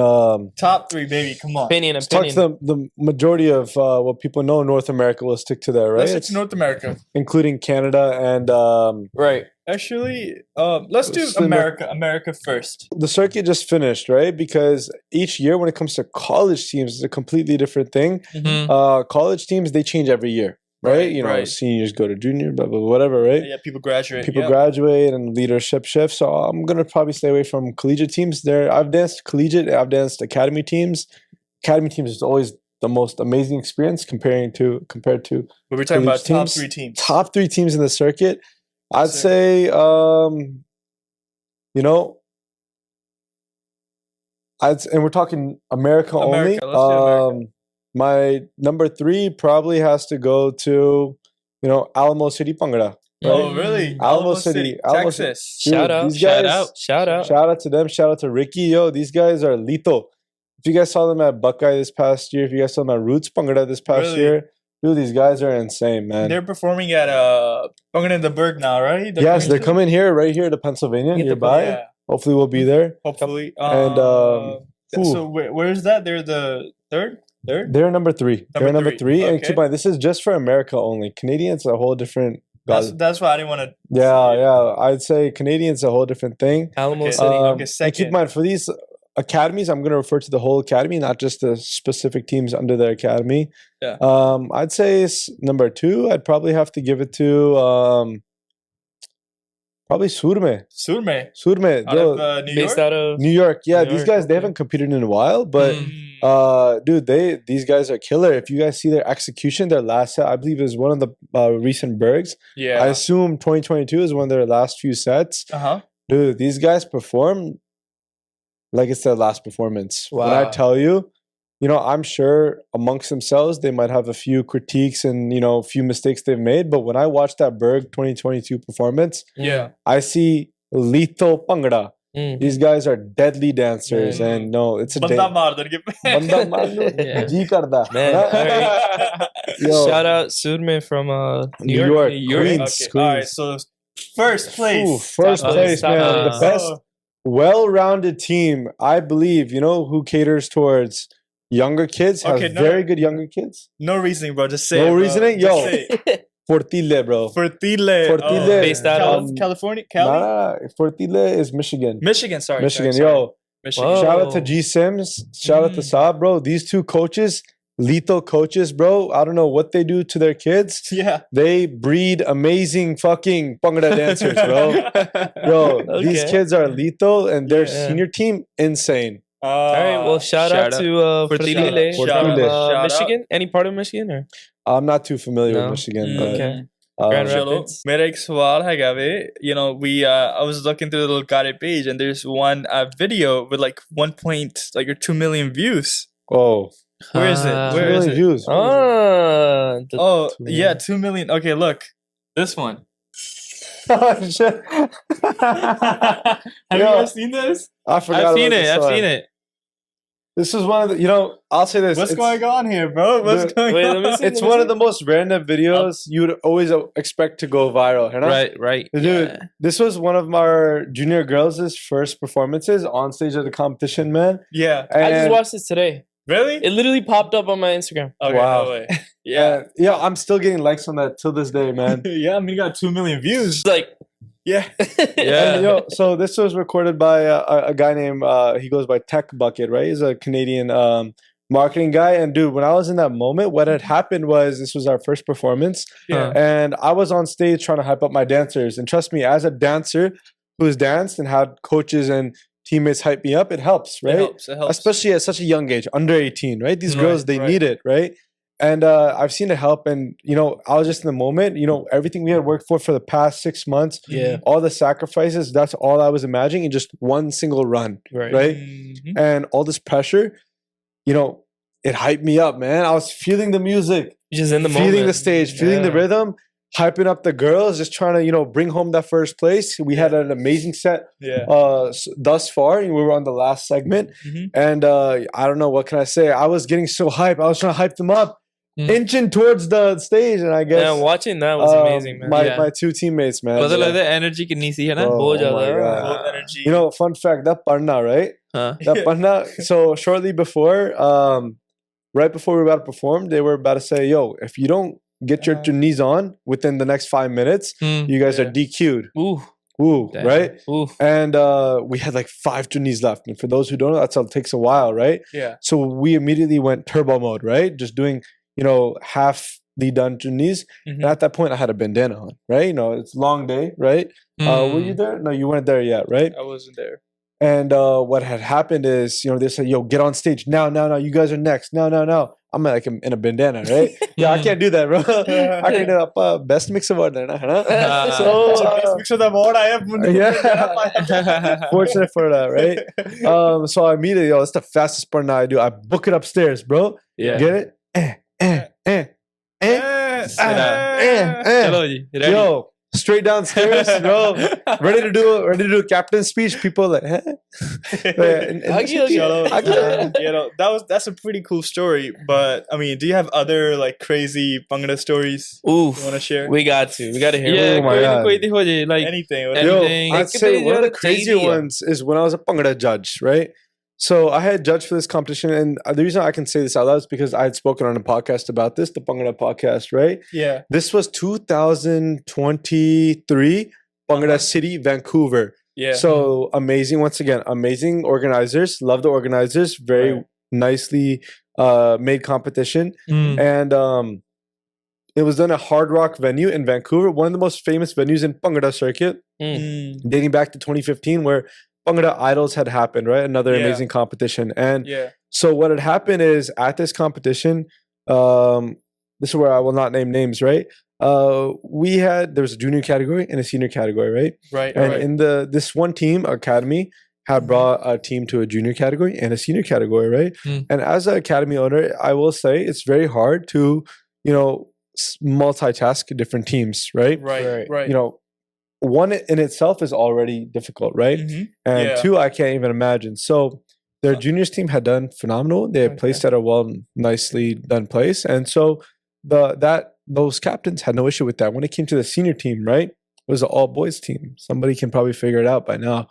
Top 3, baby. Come on. Opinion. let's talk to the majority of what people know in North America, we'll stick to that, right? Let's stick to North America. Including Canada and Right. Actually, let's do America first. the circuit just finished, right? Because each year when it comes to college teams, it's a completely different thing. College teams, they change every year, right? You know, right. seniors go to junior, blah, blah, whatever, right? Yeah, people graduate. People yeah. graduate and leadership shifts. So I'm going to probably stay away from collegiate teams. I've danced collegiate, I've danced academy teams. Academy teams is always the most amazing experience compared to But we're talking about collegiate top 3 teams. Top 3 teams in the circuit. I'd Sir. say, you know, and we're talking America only. America, let's do America. My number 3 probably has to go to, you know, Alamo City Bhangra. Oh, really? Alamo City, Alamo City. Texas. Dude, Shout out. these guys- Shout out. Shout out to them. Shout out to Ricky. Yo, these guys are lethal. If you guys saw them at Buckeye this past year, if you guys saw them at Roots Bhangra this past Really? year, dude, these guys are insane, man. They're performing at Bhangra in the Berg now, right? Yes, they're coming here, right here to Pennsylvania, Get the- nearby. Yeah, Hopefully, we'll be there. hopefully. And, So where's that? They're the third? They're number 3. They're Number number three, 3. And okay. keep in mind, this is just for America only. Canadians a whole different. That's why I didn't want to. Yeah. I'd say Canadians a whole different thing. Alamo Okay. City. Okay, And keep second. in mind, for these academies, I'm going to refer to the whole academy, not just the specific teams under the academy. Yeah. I'd say number 2. I'd probably have to give it to probably Surme. Surme. Surme. Out Yo, of New Based York. out of New York. Yeah, New these York, guys, they okay. haven't competed in a while, but dude, these guys are killer. If you guys see their execution, their last set, I believe, is one of the recent Bergs. Yeah. I assume 2022 is one of their last few sets. Dude, these guys perform like it's their last performance. When I Wow. tell you, you know, I'm sure amongst themselves they might have a few critiques and, you know, a few mistakes they've made. But when I watch that Berg 2022 performance, Yeah. I see lethal Bhangra. These guys are deadly dancers, and no, it's a Banda maar denge. Banda maar ji karda. Shout out Surme from New York. Queens. Okay. All right, so first place. First place, man. The best well-rounded team, I believe, you know, who caters towards younger kids, has very good younger kids. No reasoning, bro. Just say no it, bro. reasoning? Just Yo. say it. Fortile, bro. Fortile. Based out of California? Cali? Nah, Fortile is Michigan. Michigan, sorry. Michigan, sorry. yo. Michigan. Shout out to G Sims. Shout out to Saab, bro. These two coaches, lethal coaches, bro. I don't know what they do to their kids. Yeah. They breed amazing fucking Bhangra dancers, bro. Yo, these kids are lethal, and their senior team, insane. All right, well, shout out to Fortile from Michigan. Any part of Michigan? Or? I'm not too familiar with Michigan. But, okay. Grand Rapids. मेरा एक सवाल है वे. You know, I was looking through the Lalkare page, and there's one video with like 2 million views. Oh. Where is it? Where is it? Views. Yeah, 2 million. Okay, look. This one. Oh, shit. Have you guys seen this? I forgot. I've seen it. This is one of the, you know, I'll say this. What's going on here, bro? What's going on? Let me see, it's one of the most random videos you'd always expect to go viral. You know? Right. Dude, this was one of our junior girls' first performances on stage at the competition, man. Yeah. And I just watched it today. Really? It literally popped up on my Instagram. Okay, wow. no way. Yeah. Yeah, I'm still getting likes on that till this day, man. Yeah, I mean, you got 2 million views. It's like, yeah. And, so this was recorded by a guy named, he goes by Tech Bucket, right? He's a Canadian marketing guy. And dude, when I was in that moment, what had happened was this was our first performance. Yeah. And I was on stage trying to hype up my dancers. And trust me, as a dancer who's danced and had coaches and teammates hype me up, it helps, right? It helps. Especially at such a young age, under 18, right? These girls, they need it, right? And I've seen it help. And, you know, I was just in the moment, you know, everything we had worked for the past 6 months, all the sacrifices, that's all I was imagining in just one single run, right? And all this pressure, you know, it hyped me up, man. I was feeling the music, just in the feeling moment. the stage, feeling the rhythm, hyping up the girls, just trying to, you know, bring home that first place. We had an amazing set thus far. We were on the last segment. And I don't know, what can I say? I was getting so hyped. I was trying to hype them up. Inching towards the stage, and I guess watching that was amazing, man. My two teammates, man. पता लगता है energy कितनी सी है ना बहुत ज़्यादा Both energy. You know, fun fact, that parna, right? That parna. So shortly before, right before we were about to perform, they were about to say, "Yo, if you don't get your knees on within the next 5 minutes, you guys are DQ'd." Ooh, right? Ooh. And we had like 5 knees left. And for those who don't know, it takes a while, right? Yeah. So we immediately went turbo mode, right? Just doing, you know, half the done knees. And at that point, I had a bandana on, right? You know, it's a long day, right? Were you there? No, you weren't there yet, right? I wasn't there. And what had happened is, you know, they said, "Yo, get on stage now. You guys are next. Now. I'm like in a bandana, right? Yeah, I can't do that, bro. I can't do that. Best mix award, so best mix of the award I have. Yeah, fortunate for that, right? So I immediately, that's the fastest part now I do. I book it upstairs, bro. Yeah, get it? Chalo ji, ready? Yo, straight downstairs, bro. ready to do a captain's speech. People like, you know, that's a pretty cool story. But I mean, do you have other like crazy Bhangra stories you want to share? We got to hear. Yeah, कोई हो जाए, like anything. I'd say one of the crazier ones is when I was a Bhangra judge, right? So I had judged for this competition, and the reason I can say this out loud is because I had spoken on a podcast about this, the Bhangra podcast, right? Yeah. This was 2023, Bhangra City, Vancouver. Yeah. So amazing, once again, amazing organizers. Love the organizers. Very nicely made competition. And it was done at Hard Rock venue in Vancouver, one of the most famous venues in Bhangra circuit, dating back to 2015, where Bhangra Idols had happened, right? Another amazing competition. And so what had happened is at this competition, this is where I will not name names, right? There was a junior category and a senior category, right? Right. And in this one team, academy, had brought a team to a junior category and a senior category, right? And as an academy owner, I will say it's very hard to, you know, multitask different teams, right? Right. You know, one in itself is already difficult, right? And two, I can't even imagine. So their juniors team had done phenomenal. They had placed at a nicely done place, and so those captains had no issue with that. When it came to the senior team, right, it was an all boys team. Somebody can probably figure it out by now.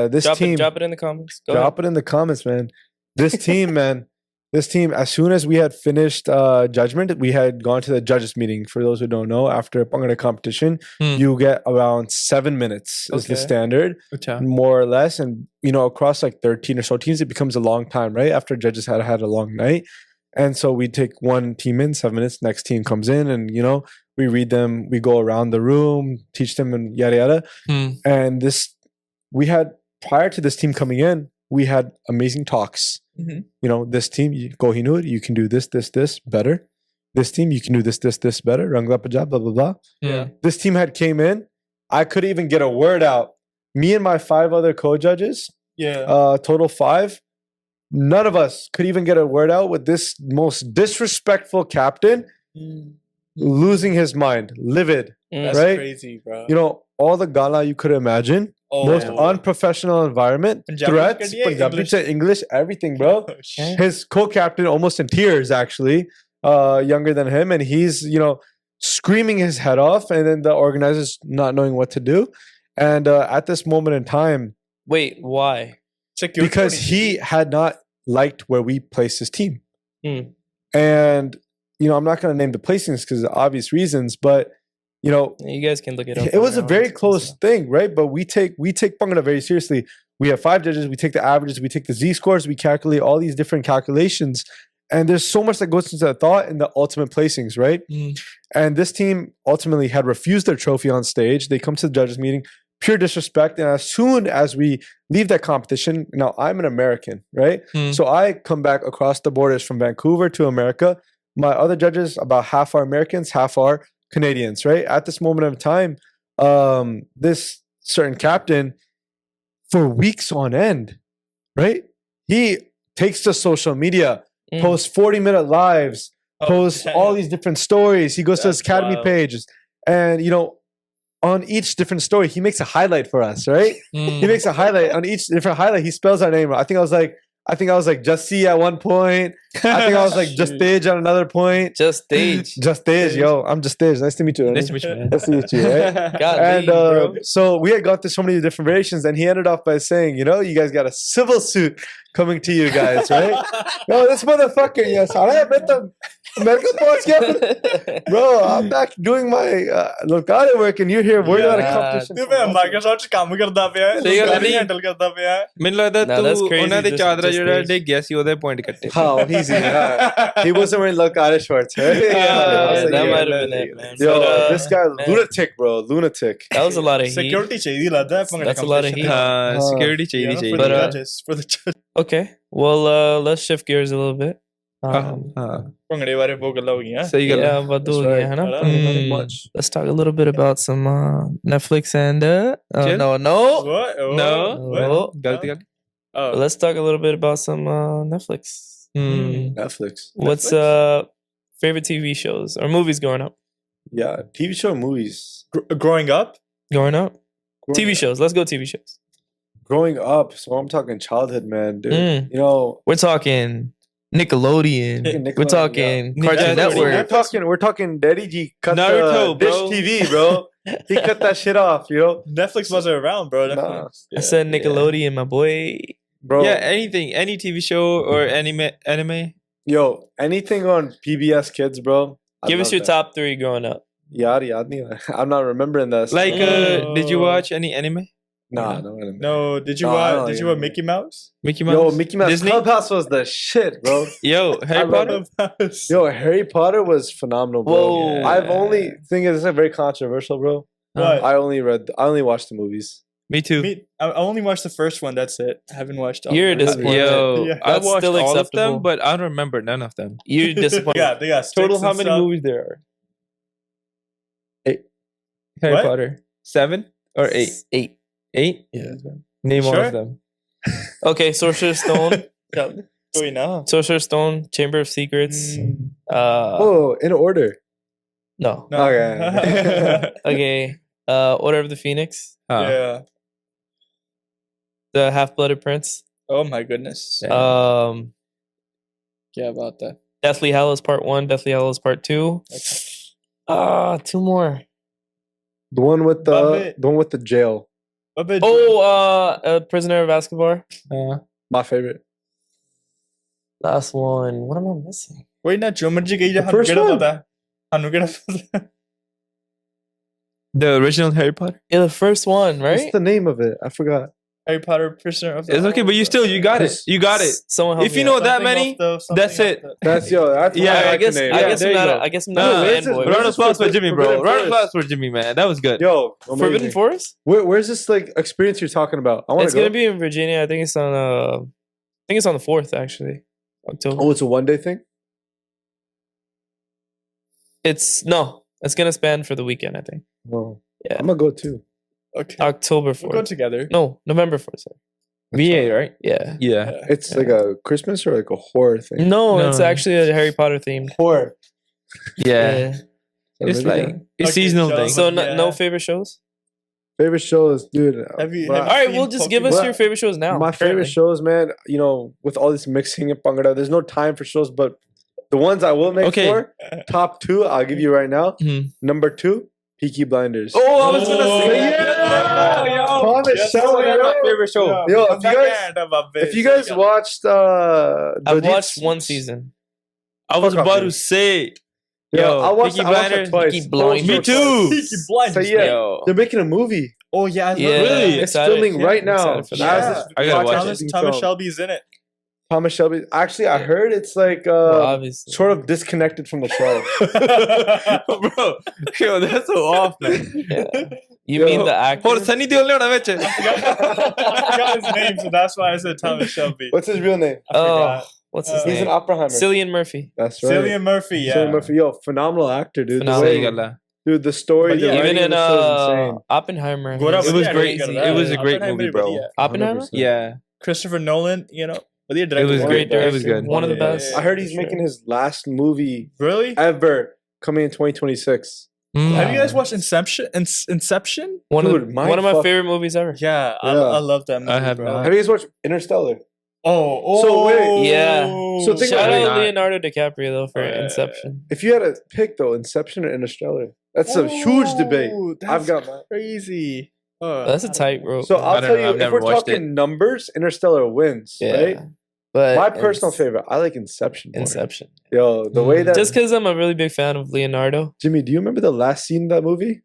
This team, drop it in the comments. Drop it in the comments, man. This team, man. This team, as soon as we had finished judgment, we had gone to the judges meeting. For those who don't know, after a Bhangra competition, you get around 7 minutes is the standard, more or less. And, across like 13 or so teams, it becomes a long time, right? After judges had a long night. And so we take one team in, 7 minutes, next team comes in and, we read them, we go around the room, teach them and yada, yada. And prior to this team coming in, we had amazing talks. This team, Kohinoor, you can do this better. This team, you can do this better. Rangla Punjab, blah, blah, blah. Yeah. This team had came in. I couldn't even get a word out. Me and my 5 other co-judges, total 5, none of us could even get a word out with this most disrespectful captain losing his mind, livid. That's right? crazy, bro. All the gala you could imagine. Most unprofessional environment, threats, Punjabi to English, everything, bro. His co-captain almost in tears, actually, younger than him, and he's screaming his head off, and then the organizers not knowing what to do. And at this moment in time, wait, why? Because he had not liked where we placed his team, and I'm not going to name the placings because of obvious reasons, but. You guys can look it up. It was a very close thing, right? But we take Bhangra very seriously. We have 5 judges. We take the averages. We take the Z-scores. We calculate all these different calculations. And there's so much that goes into the thought in the ultimate placings, right? And this team ultimately had refused their trophy on stage. They come to the judges meeting, pure disrespect. And as soon as we leave that competition, now I'm an American, right? So I come back across the borders from Vancouver to America. My other judges, about half are Americans, half are Canadians, right? At this moment of time, this certain captain, for weeks on end, right? He takes to social media, posts 40-minute lives, posts all these different stories. He goes to his academy pages, and on each different story, he makes a highlight for us, right? He makes a highlight on each different highlight. He spells our name. I think I was like Just See at one point. I think I was like Just Stage at another point. Just Stage. Just Stage, yo. I'm Just Stage. Nice to meet you. Nice to meet you, man. Nice to meet you, right? So we had got through so many different variations, and he ended off by saying, you guys got a civil suit coming to you guys, right? Yo, this motherfucker, yes. America podcast, bro. I'm back doing my Lalkare work, and you're here worried about a competition. Microsoft ਕੰਮ ਕਰਦਾ ਪਿਆ ਹੈ ਨਹੀਂ handle ਕਰਦਾ ਪਿਆ ਹੈ ਮੈਨੂੰ ਲੱਗਦਾ ਤੂੰ ਉਹਨਾਂ ਦੇ ਚਾਦਰਾ ਜਿਹੜਾ ਡਿੱਗ ਗਿਆ ਸੀ ਉਹਦੇ ਪੁਆਇੰਟ ਕੱਟੇ easy. He wasn't wearing Lalkare shorts, right? That might have been it, man. Yo, this guy, lunatic, bro, lunatic. That was a lot of heat. Security ਚਾਹੀਦੀ ਲੱਗਦਾ ਹੈ That's a lot of heat. Security ਚਾਹੀਦੀ for the judges, for the judges. Okay, well, let's shift gears a little bit. ਭੰਗੜੇ ਬਾਰੇ ਬਹੁਤ ਗੱਲਾਂ ਹੋ ਗਈਆਂ ਸਹੀ ਗੱਲ Yeah, ਵਾਧੂ ਹੋ ਗਈਆਂ, ਹੈ ਨਾ? Let's talk a little bit about some Netflix and What? ਗਲਤੀ ਕਰ let's talk a little bit about some Netflix. Netflix. What's favorite TV shows or movies growing up? Yeah, TV show, movies. Growing up? TV shows. Let's go TV shows. Growing up, so I'm talking childhood, man, dude. We're talking Nickelodeon. We're talking Cartoon Network. We're talking Daddy G cut Naruto, Dish bro. TV, bro. He cut that shit off, Netflix wasn't around, bro. Nah. I said Nickelodeon, my boy. Bro. Yeah, anything, any TV show or anime. Yo, anything on PBS Kids, bro. Give us your top 3 growing up. Yaar, I'm not remembering that. Like, did you watch any anime? Nah, no anime. No, did you watch Mickey Mouse? Mickey Mouse? Yo, Mickey Mouse Disney? Clubhouse was the shit, bro. Yo, Harry Potter? Yo, Harry Potter was phenomenal, bro. Whoa. I've only think it's very controversial, bro. What? I only watched the movies. Me too. I only watched the first one. That's it. I haven't watched all. You're disappointed. Yo, Yeah. I That's watched still all of them, acceptable. but I don't remember none of them. You're disappointed. They got Total, sticks how and many stuff. movies there are? 8. Harry What? Potter. 7 or 8? 8. 8? Yeah. Name all Sure? of them. Okay, Sorcerer's Stone. Wait, no. Sorcerer's Stone, Chamber of Secrets. Oh, in order. No. Okay. Okay. Order of the Phoenix. Yeah. The Half-Blooded Prince. Oh my goodness. Yeah, about that. Deathly Hallows Part 1, Deathly Hallows Part 2. Two more. The one with the jail. Prisoner of Azkaban. My favorite. Last one. What am I missing? Wait, not Jumanji gayi The first one. The original Harry Potter. Yeah, the first one, right? What's the name of it? I forgot. Harry Potter Prisoner of the It's okay, but you got it. You got it. Someone help If me you know out. that many, that's it. That's I guess I'm not a fanboy. Round of applause for Jimmy, bro. Round of applause for Jimmy, man. That was good. Yo, Forbidden Forest? Where's this like experience you're talking about? I want to It's gonna be in Virginia. I think it's on the 4th actually. October. Oh, it's a 1 day thing? It's gonna span for the weekend, I think. Oh. Yeah. I'm gonna go too. Okay. October 4th. We'll go together. No, November 4th. Sorry. VA, right? Yeah. Yeah. It's like a Christmas or like a horror thing? No, it's actually a Harry Potter themed. Horror. Yeah. It's like it's seasonal thing. So no favorite shows? Favorite shows, dude. Have you all right, well, just give us your favorite shows now. My favorite shows, man, you know, with all this mixing in Bhangra, there's no time for shows, but the ones I will make for, top 2, I'll give you right now. Number 2, Peaky Blinders. Oh, I was going to say my favorite show. Yo, if you guys watched... I've watched one season. I was about to say... Yo, I watched it twice. Peaky Blinders. Me too. Peaky Blinders. So, they're making a movie. Oh yeah, really? It's filming right now. I gotta watch it. Thomas Shelby's in it. Thomas Shelby. Actually, I heard it's like sort of disconnected from the show. Bro, yo, that's so off, man. You mean the actor? Or Sunny Deol ne hona vich. I forgot his name, so that's why I said Thomas Shelby. What's his real name? I forgot. What's his He's name? an Oppenheimer. Cillian Murphy. That's right. Cillian Murphy, yeah. Cillian Murphy, yo, phenomenal actor, dude. Phenomenal. Dude, the story, the even writing in of the show is insane. Oppenheimer. It was great. It was a great movie, bro. Oppenheimer? 100%. Yeah. Christopher Nolan, you know. It was great. It was good. One of the best. I heard he's making his last movie Really? ever coming in 2026. Have you guys watched Inception? Inception? One of my favorite movies ever. Yeah, I love that movie. I have bro. not. Have you guys watched Interstellar? Oh, So wait. Yeah. So think Shout about out it. Leonardo DiCaprio though for Inception. If you had to pick though, Inception or Interstellar, that's a huge debate. I've got mine. Crazy. That's a tight rope. So I'll tell you, I've if never we're watched talking numbers, Interstellar wins, right? But my personal favorite, I like Inception. More. Inception. Yo, the way that just because I'm a really big fan of Leonardo. Jimmy, do you remember the last scene in that movie?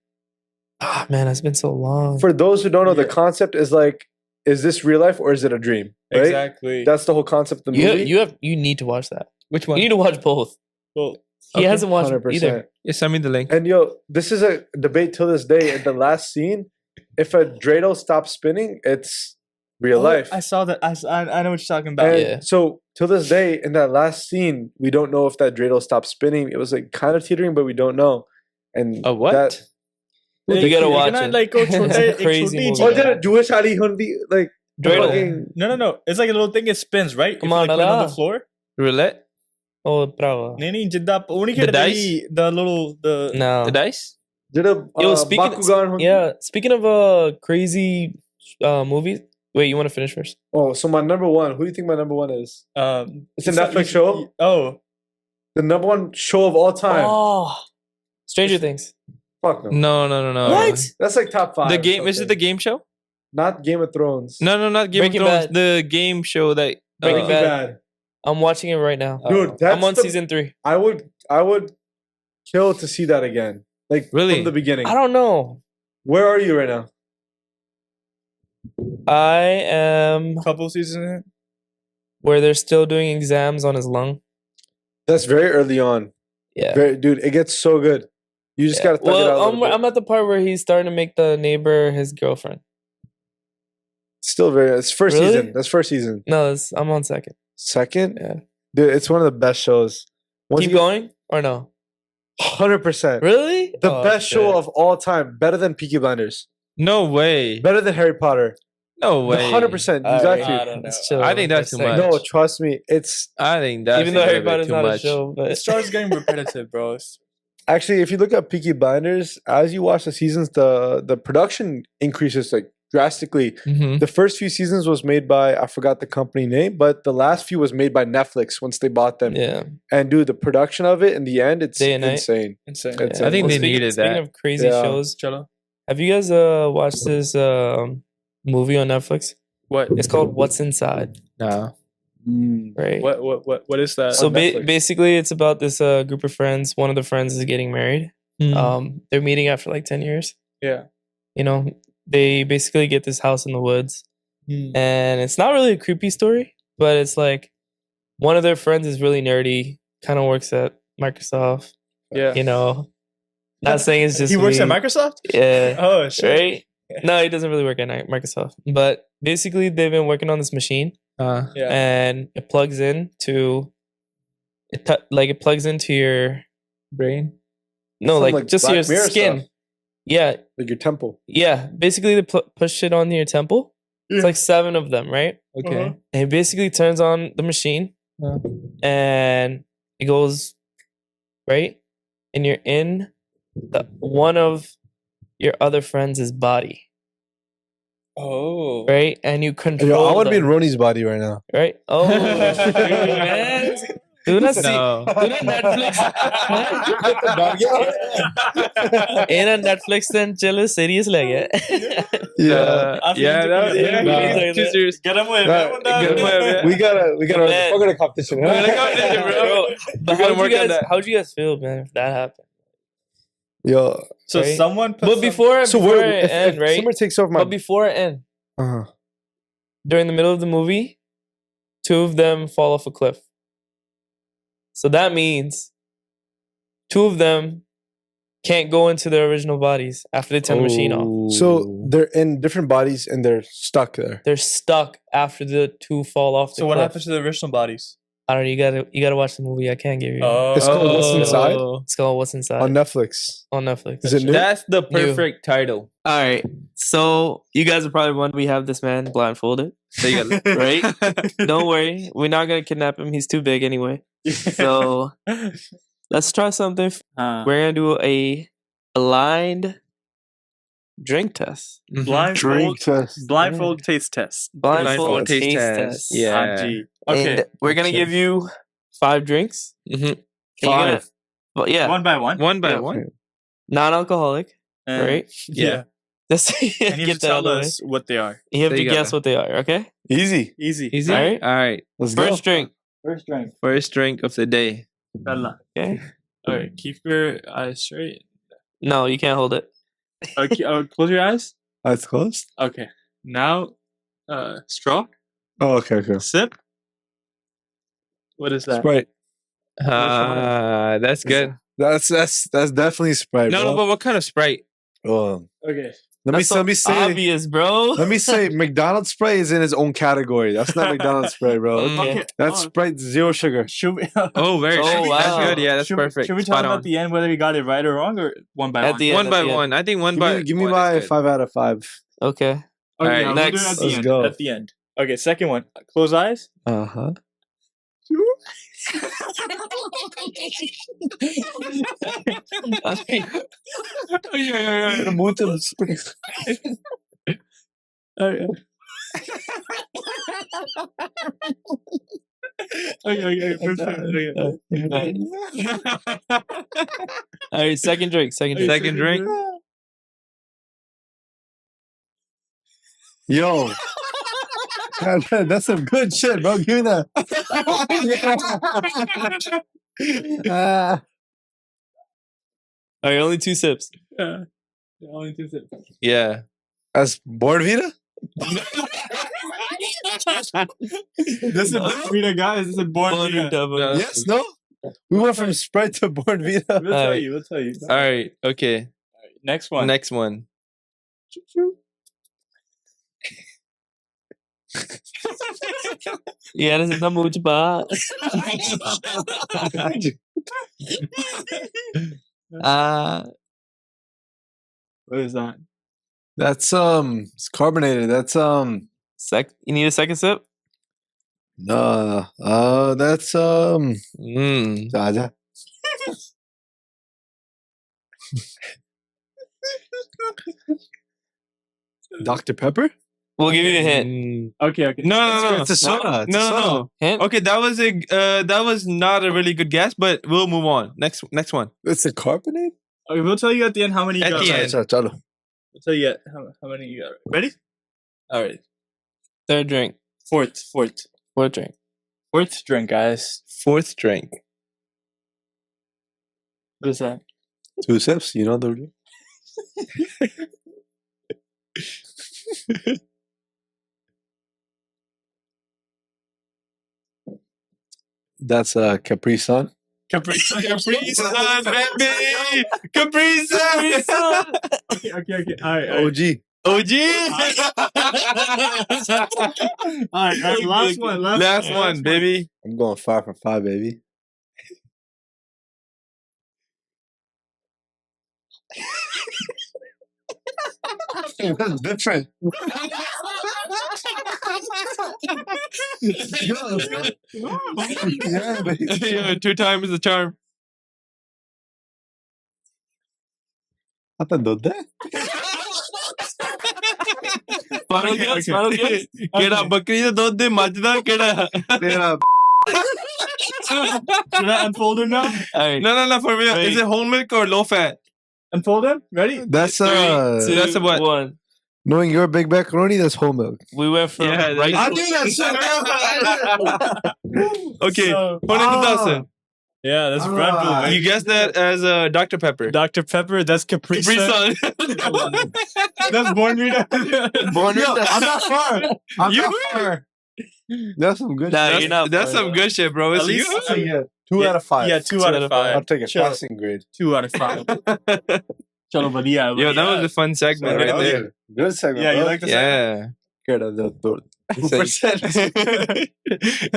Ah, man, it's been so long. For those who don't know, the concept is like, is this real life or is it a dream? Right? Exactly. That's the whole concept of the movie. You need to watch that. Which one? You need to watch both. Well, he hasn't watched 100%. either. Yeah, send me the link. And yo, this is a debate till this day. In the last scene, if a dreidel stops spinning, it's real life. I saw that. I know what you're talking about. And so till this day, in that last scene, we don't know if that dreidel stopped spinning. It was like kind of teetering, but we don't know. And what? That, you gotta watch it. Like, It's a crazy movie. oh, did a Jewish Ali Hundi like dreidel? No. It's like a little thing. It spins, right? Come on, like, put it on the floor. Roulette? Oh, bravo. The dice? The dice? Did a speaking of crazy movies. Wait, you want to finish first? Oh, so my number one. Who do you think my number one is? It's a Netflix show. Oh, the number one show of all time. Oh, Stranger Things. Fuck no. No. What? That's like top 5. The game is it the game show? Not Game of Thrones. No, not Game Breaking of Thrones. Bad. The game show that Breaking Bad. I'm watching it right now. Dude, that's I'm on season 3. I would kill to see that again. Like Really? from the beginning. I don't know. Where are you right now? I am couple seasons in. where they're still doing exams on his lung. That's very early on. Yeah. Dude, it gets so good. You just gotta thug it out a little bit. I'm at the part where he's starting to make the neighbor his girlfriend. Still very. It's first Really? season. That's first season. No, I'm on second. Second? Yeah. Dude, it's one of the best shows. Keep going or no? 100%. Really? The best show of all time. Better than Peaky Blinders. No way. Better than Harry Potter. No way. 100%. Exactly. I don't know. I think that's too much. No, trust me. It's I think that's even though a Harry little bit Potter's too not much. a show, but It starts getting repetitive, bro. Actually, if you look at Peaky Blinders, as you watch the seasons, the production increases like drastically. The first few seasons was made by, I forgot the company name, but the last few was made by Netflix once they bought them. Yeah. And dude, the production of it in the end, it's Day and night. insane. Insane. It's I think they speaking, needed speaking that. of crazy Yeah. shows, Cello. have you guys watched this movie on Netflix? What? It's called What's Inside. No. Right. What is that? So Netflix. basically, it's about this group of friends. One of the friends is getting married. They're meeting after like 10 years. Yeah. You know, they basically get this house in the woods, and it's not really a creepy story, but it's like one of their friends is really nerdy, kind of works at Microsoft. Yeah. You know, not saying it's just He works me. at Microsoft? Yeah. Oh shit. Right? No, he doesn't really work at Microsoft. But basically, they've been working on this machine, Yeah. and it plugs into it plugs into your Brain. no, Some, like like, just Black your Mirror skin. stuff. Yeah, Like your temple. yeah. Basically, they push it onto your temple. It's like 7 of them, right? Okay. Uh-huh. And it basically turns on the machine, and it goes right, and you're in one of your other friends' body, Oh. right? And you Yo, control. I want to be in them, Roni's body right now. right? Oh, man. Do not see. No. Do not Netflix. In a Netflix then chill serious lege. Yeah. Yeah. Too serious. Get him with We gotta Man. we're gonna competition. Bro, but gotta work on that. how'd you guys feel, man, if that happened? Yo. So Right? someone put But before So before where it end, if right? Summer takes over my But before it end, uh-huh. during the middle of the movie, 2 of them fall off a cliff. So that means 2 of them can't go into their original bodies after they turn the machine off. So they're in different bodies and they're stuck there. They're stuck after the 2 fall off the So what cliff. happens to the original bodies? I don't know. You gotta watch the movie. I can't give you. It's called What's Inside It's called What's Inside on Netflix. on Netflix. Is it new? That's the perfect title. All right. So you guys are probably wondering we have this man blindfolded. There you go. Right? Don't worry. We're not gonna kidnap him. He's too big anyway. So let's try something. We're gonna do a blind drink test. Blindfold taste test. Blindfold taste taste test. test. Yeah. G. Okay. And we're gonna give you 5 drinks. Mhm. Well, yeah. One by one. One by Yeah. one. Non-alcoholic, And right? Yeah. Just And you have to get that out tell of the way. us what they are. You have There to you go. guess what they are, okay? Easy. Easy. Easy. All right. All right. Let's First drink. First drink. First drink of the day. Bella. Okay. All right. Keep your eyes straight. No, you can't hold it. Okay. Close your eyes. That's close. Okay. Now, straw. Oh, okay. Sip. What is that? Sprite. That's good. That's definitely Sprite. No, bro. but what kind of Sprite? Well, Okay. let me say Obvious, bro. let me say McDonald's Sprite is in its own category. That's not McDonald's Sprite, bro. Okay. That's Sprite zero sugar. Should we? Oh, very Oh, good. wow. That's good. Yeah, that's should perfect. Should we tell Spot them on. at the end whether we got it right or wrong, or one by At one? the end. One by at the end. one. I think one by Give me one my is good. 5 out of 5. Okay. Okay, Alright, we'll next. do it at the Let's end. go. At the end. Okay, second one. Close eyes. Uh-huh. Okay. All right, second drink. Second drink. Yo. That's some good shit, bro. Give me that. All right, only 2 sips. Only 2 sips. Yeah. That's Born Vita? This is Vita, guys. This is Born Vita. Yes, no? We went from Sprite to Born Vita. We'll tell you. We'll tell you. All right. Okay. Next one. Next one. Yeah, this is the mood bar. What is that? That's it's carbonated. That's You need a second sip? that's Mm. Jaja. Dr. Pepper? We'll give you a hint. Okay. No. It's a soda. It's a No. soda. Hint? Okay, that was not a really good guess, but we'll move on. Next one. It's a carbonate? Okay, we'll tell you at the end how many you At got. the right. end. Chalo. We'll tell you how many you got. Right. Ready? All right. Third drink. Fourth drink. Fourth drink, guys. Fourth drink. What is that? 2 sips, you know the. That's a Capri Sun. Capri Sun, baby! Capri Sun! Okay. All right. OG. OG! All right. Last one. Last one, baby. I'm going 5 for 5, baby. That's different. Yeah, baby. Yeah, 2 times the charm. Apa dode? Final guess. ਕਿਹੜਾ ਬੱਕਰੀ ਦਾ ਦੁੱਧ ਦੇ ਮੱਝ ਦਾ ਕਿਹੜਾ Tera. Should I unfold it now? No, for me. Is it whole milk or low fat? Unfold it? Ready? That's So that's a what? 1. knowing your big macaroni. That's whole milk. We went from Yeah, right. I knew that shit. Okay, So- ਹੁਣ ਇਹਨੂੰ ਦੱਸ. Yeah, that's Red Bull. Ah. baby. You guessed that as Dr. Pepper. Dr. Pepper, that's Capri Capri Sun. Sun. That's Bornvita. I'm not far. I'm You not far. That's some good Nah, shit. you're not That's some good shit, bro. At It's least- you. I'll take it. 2 out of 5. Yeah, 2 out of 5. I'll take a Chill. passing grade. 2 out of 5. Chalo, badhiya. Yo, that was a fun segment That right was there. a good segment. Yeah, you bro. like the Yeah. Good.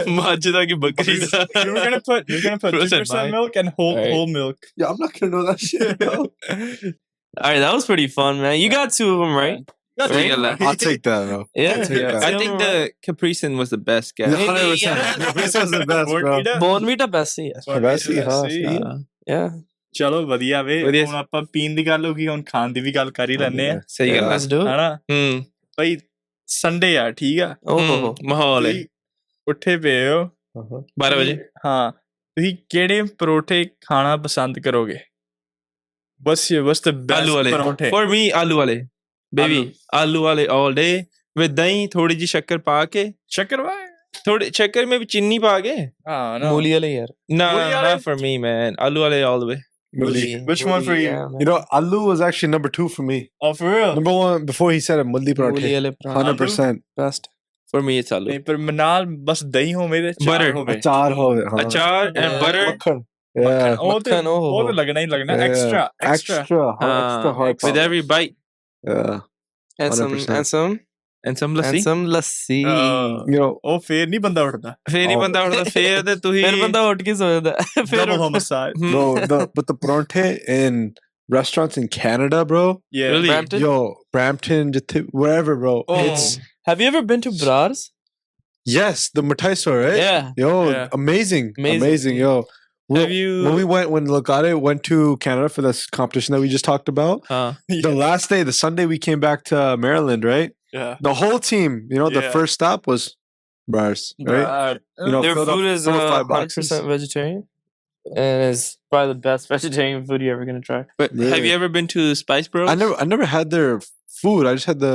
ਮੱਝ ਦਾ ਕਿ ਬੱਕਰੀ ਦਾ We were gonna put 2% milk and whole milk. Yeah, I'm not gonna know that shit, bro. All right, that was pretty fun, man. You got 2 of them right. Sਹੀ ਗੱਲ ਹੈ. I'll take that, bro. Yeah. I think the Capri Sun was the best guess. 100%. This was the best, bro. Bornvita best, yes. Best, huh? Yeah. ਚਲੋ ਵਧੀਆ ਵੇ ਵਧੀਆ। ਹੁਣ ਆਪਾਂ ਪੀਣ ਦੀ ਗੱਲ ਹੋ ਗਈ ਹੁਣ ਖਾਣ ਦੀ ਵੀ ਗੱਲ ਕਰ ਹੀ ਲੈਣੇ ਆ ਸਹੀ ਗੱਲ ਹੈ Let's do it. ਹਨਾ ਭਾਈ ਸੰਡੇ ਆ ਠੀਕ ਆ Oh. ਮਾਹੌਲ ਹੈ ਤੁਸੀਂ ਉੱਠੇ ਪਏ ਹੋ 12 ਵਜੇ ਹਾਂ ਤੁਸੀਂ ਕਿਹੜੇ ਪਰੋਠੇ ਖਾਣਾ ਪਸੰਦ ਕਰੋਗੇ what's the best ਆਲੂ ਵਾਲੇ ਪਰੋਠੇ for me ਆਲੂ ਵਾਲੇ baby ਆਲੂ ਵਾਲੇ all day with ਦਹੀਂ ਥੋੜੀ ਜੀ ਸ਼ੱਕਰ ਪਾ ਕੇ ਸ਼ੱਕਰ ਵਾਏ ਥੋੜੀ ਸ਼ੱਕਰ में भी चीनी पा के ਹਾਂ ਨਾ Muli wale yaar. no Muli wale? not for me man आलू वाले all the way which one for you Yeah, man. You know, Aloo was actually number 2 for me. oh for real Number 1 before he said it, Mulli Muli Parathe. wale parathe. 100%. Best. for me it's आलू ਨਹੀਂ ਪਰ ਨਾਲ ਬਸ ਦਹੀਂ ਹੋਵੇ ਤੇ ਚਾਰ Butter. ਹੋਵੇ Achar ho. अचार and Yeah. butter Makhan. Yeah. ਉਹ ਤੇ ਮੱਖਣ, ਉਹ। ਉਹ ਤੇ ਲੱਗਣਾ ਹੀ ਲੱਗਣਾ Yeah. extra Extra hard. with every bite Yeah. And some 100%. and some lassi and some lassi. You know, ਉਹ ਫੇਰ ਨਹੀਂ ਬੰਦਾ ਉੱਠਦਾ ਫੇਰ ਨਹੀਂ Oh. ਬੰਦਾ ਉੱਠਦਾ ਫੇਰ ਤੇ ਤੁਸੀਂ ਫਿਰ ਬੰਦਾ ਉੱਠ ਕੇ ਸੋ ਜਾਂਦਾ ਫਿਰ double homicide Hmm. bro, but the paronteh in restaurants in Canada, bro. yeah Really? Brampton? Yo, Brampton, wherever, bro. Oh. It's Have you ever been to Brars? yes, the Mithai store, right? Yeah. Yo, Yeah. amazing, Amazing. yo. Have you When Lalkare went to Canada for this competition that we just talked about, the last day, the Sunday we came back to Maryland, right? yeah The whole team, you know, the Yeah. first stop was Brars, right? You know, Their filled up food is 4 or 5 boxes. 100% vegetarian. And it's probably the best vegetarian food you're ever going to try. but have Really? you ever been to Spice Bros I never had their food. I just had the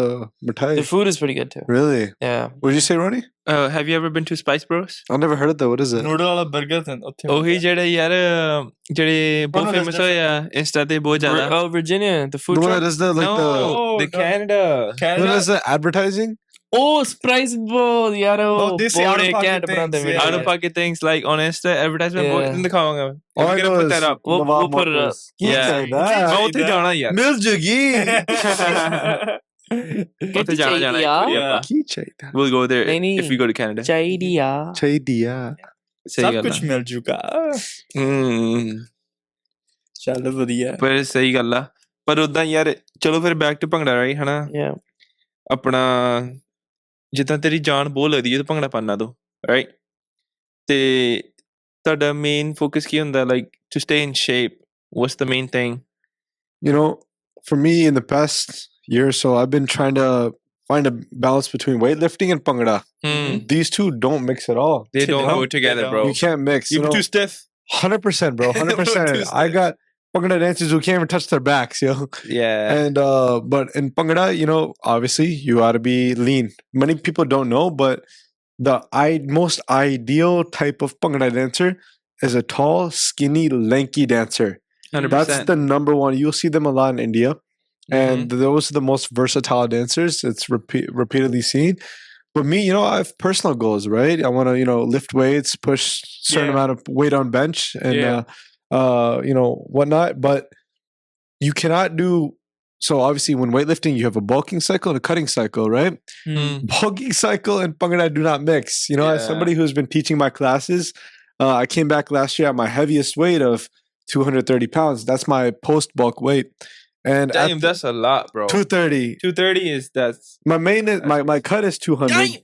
Mithai. The food is pretty good too. Really? Yeah. What did you say, Ronnie? have you ever been to Spice Bros I never heard of that. What is it? Noodle ਵਾਲਾ 버ਗਰ ਤੇ ਉੱਥੇ ਉਹੀ ਜਿਹੜੇ ਯਾਰ ਜਿਹੜੇ ਬਹੁਤ no, famous that's ਹੋਏ ਆ ਇੰਸਟਾ ਤੇ ਬਹੁਤ ਜ਼ਿਆਦਾ Oh, Virginia, the food The one truck. that does the like no Oh, the no. Canada what Canada is the advertising? Oh, Spice Bowl, yaro. Oh, this is out of pocket can't things, brand yeah. out of pocket things like on Insta advertisement Yeah. ਬਹੁਤ ਦਿਖਾਵਾਂਗਾ All I I'm gonna know put is that up We'll put it up. Yeah. Yeah. ਮੈਂ ਉੱਥੇ ਜਾਣਾ ਯਾਰ Miljagi. ਉੱਥੇ ਜਾਣਾ Yeah. Kichayda. we'll go there ਨਹੀਂ, if we go to Canada Chaidiya. Chaydiya. ਸਹੀ ਸਭ ਗੱਲ ਕੁਝ ਮਿਲ ਜੂਗਾ ਚੱਲ ਵਧੀਆ ਪਰ ਸਹੀ ਗੱਲ ਆ ਪਰ ਉਦਾਂ ਯਾਰ ਚਲੋ ਫਿਰ ਬੈਕ ਟੂ ਭੰਗੜਾ ਰਾਈ ਹਨਾ Yeah. ਆਪਣਾ ਜਿੱਦਾਂ ਤੇਰੀ ਜਾਨ ਬਹੁਤ ਲੱਗਦੀ ਹੈ ਤੂੰ ਭੰਗੜਾ ਪਾਣਾ ਦੋ ਰਾਈਟ ਤੇ ਤੁਹਾਡਾ ਮੇਨ ਫੋਕਸ ਕੀ ਹੁੰਦਾ like to stay in shape what's the main thing you know, for me in the past year or so, I've been trying to find a balance between weightlifting and Bhangra. These two don't mix at all. They don't go together, bro. You can't mix. You're too stiff. 100%, bro. 100%. I got Bhangra dancers who can't even touch their backs, yo. Yeah. And but in Bhangra, you know, obviously you gotta be lean. Many people don't know, but the most ideal type of Bhangra dancer is a tall, skinny, lanky dancer. 100%. That's the number one. You'll see them a lot in India. And those are the most versatile dancers. It's repeatedly seen. But me, you know, I have personal goals, right? I want to, you know, lift weights, push certain amount of weight on bench and, you know, whatnot. But you cannot do... So obviously when weightlifting, you have a bulking cycle and a cutting cycle, right? Bulking cycle and Bhangra do not mix. You know, as somebody who's been teaching my classes, I came back last year at my heaviest weight of 230 pounds. That's my post-bulk weight. And damn, that's a lot, bro. 230. 230 is that's my main is my cut is 200.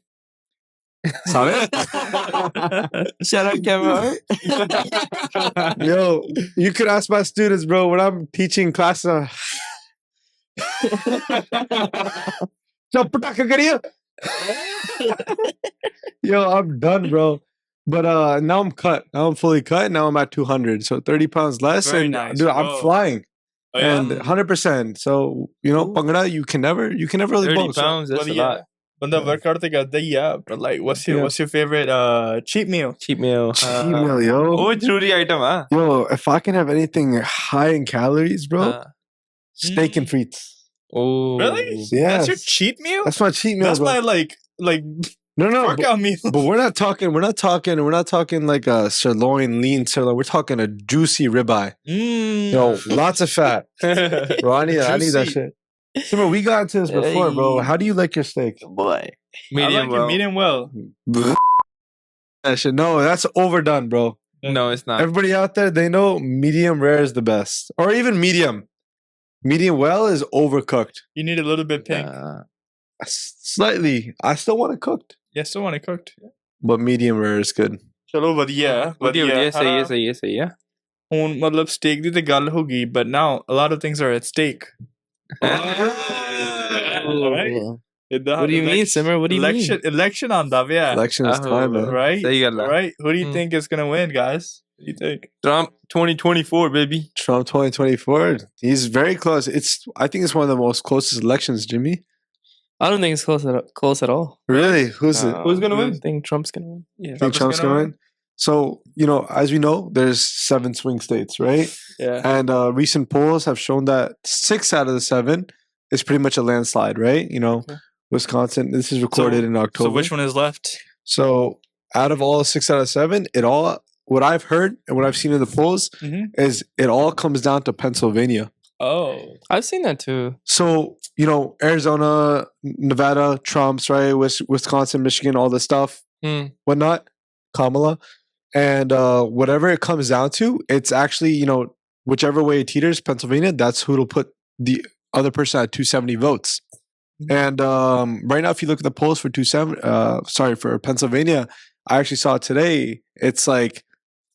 Shout out Kevin. Yo, you could ask my students, bro, when I'm teaching class. Yo, I'm done, bro. But now I'm cut. Now I'm fully cut. Now I'm at 200. So 30 pounds less. Very and nice, dude, bro. I'm flying. Oh, yeah. And 100%. So, you know, Bhangra, you can never really 30 bulk. pounds. That's a lot. Banda workout te karda hi hai, but like what's your favorite cheat meal? Cheat meal. Cheat meal, yo. Oh, jewelry item, huh? Yo, if I can have anything high in calories, bro, steak and frites. Oh, really? Yeah, That's your cheat meal? That's my cheat meal. That's bro. my like no, workout meal. But we're not talking like a sirloin, lean sirloin. We're talking a juicy ribeye. Yo, lots of fat. Bro, I need that shit. So, bro, we got into this before, bro. How do you like your steak? Boy. Medium well. Medium well. That shit. No, that's overdone, bro. No, it's not. Everybody out there, they know medium rare is the best. Or even medium. Medium well is overcooked. You need a little bit pink. Slightly. I still want it cooked. Yeah, still want it cooked. But medium rare is good. Chalo ਵਧੀਆ ਸਹੀ ਹੈ ਹੁਣ ਮਤਲਬ steak ਦੀ ਤੇ ਗੱਲ ਹੋ ਗਈ, but now a lot of things are at stake. Right? What do you mean, Simmer? What do you mean? Election ਆਂਦਾ ਪਿਆ. Election is time, man. Right? ਸਹੀ ਗੱਲ ਹੈ. Right? Who do you think is going to win, guys? What do you think? Trump 2024, baby. Trump 2024. He's very close. I think it's one of the most closest elections, Jimmy. I don't think it's close at all. Really? Who's going to win? I think Trump's going to win. Yeah. Think Trump's going to win? So, you know, as we know, there's 7 swing states, right? Yeah. And recent polls have shown that 6 out of the 7 is pretty much a landslide, right? You know, Wisconsin, this is recorded in October. So which one is left? So out of all 6 out of 7, what I've heard and what I've seen in the polls is it all comes down to Pennsylvania. Oh. I've seen that too. So, you know, Arizona, Nevada, Trump's, right? Wisconsin, Michigan, all this stuff, whatnot, Kamala. And whatever it comes down to, it's actually, you know, whichever way it teeters, Pennsylvania, that's who'll put the other person at 270 votes. And right now, if you look at the polls for for Pennsylvania, I actually saw today, it's like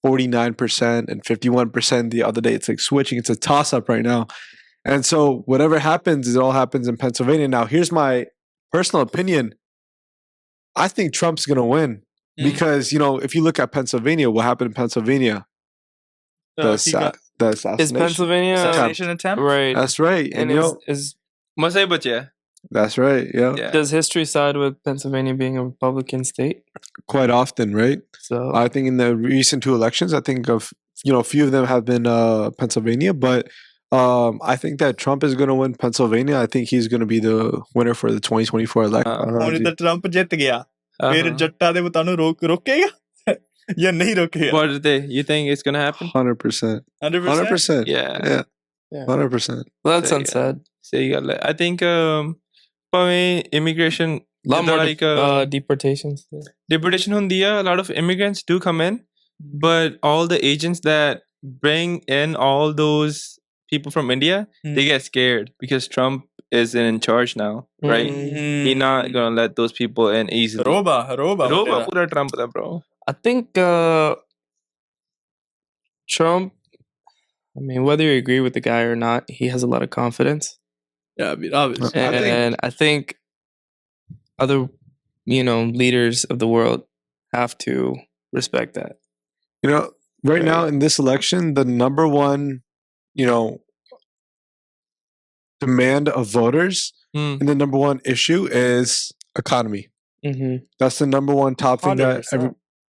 49% and 51% the other day. It's like switching. It's a toss-up right now. And so whatever happens, it all happens in Pennsylvania. Now, here's my personal opinion. I think Trump's going to win. Because, you know, if you look at Pennsylvania, what happened in Pennsylvania? The assassination. Is Pennsylvania assassination attempt? Right. That's right. And you know, Masai bache. That's right. Yeah. Does history side with Pennsylvania being a Republican state? Quite often, right? So I think in the recent 2 elections, I think of, you know, a few of them have been Pennsylvania, but I think that Trump is going to win Pennsylvania. I think he's going to be the winner for the 2024 election. Only the Trump ਜਿੱਤ ਗਿਆ. ਫਿਰ ਜੱਟਾਂ ਦੇ ਤੁਹਾਨੂੰ ਰੋਕੇਗਾ ਜਾਂ ਨਹੀਂ ਰੋਕੇਗਾ? What did they? You think it's going to happen? 100%. 100%. Yeah. 100%. Well, that's unsaid. ਸਹੀ ਗੱਲ ਹੈ. I think ਭਾਵੇਂ immigration a lot more deportations. Deportation ਹੁੰਦੀ ਆ. A lot of immigrants do come in, but all the agents that bring in all those people from India, they get scared because Trump is in charge now, right? He's not gonna let those people in easily. Roba pura Trump da, bro. I think Trump. I mean, whether you agree with the guy or not, he has a lot of confidence. Yeah, I mean, obviously. And I think other, leaders of the world have to respect that. Right now in this election, the number one, demand of voters and the number one issue is economy. Mm-hmm. That's the number one top thing that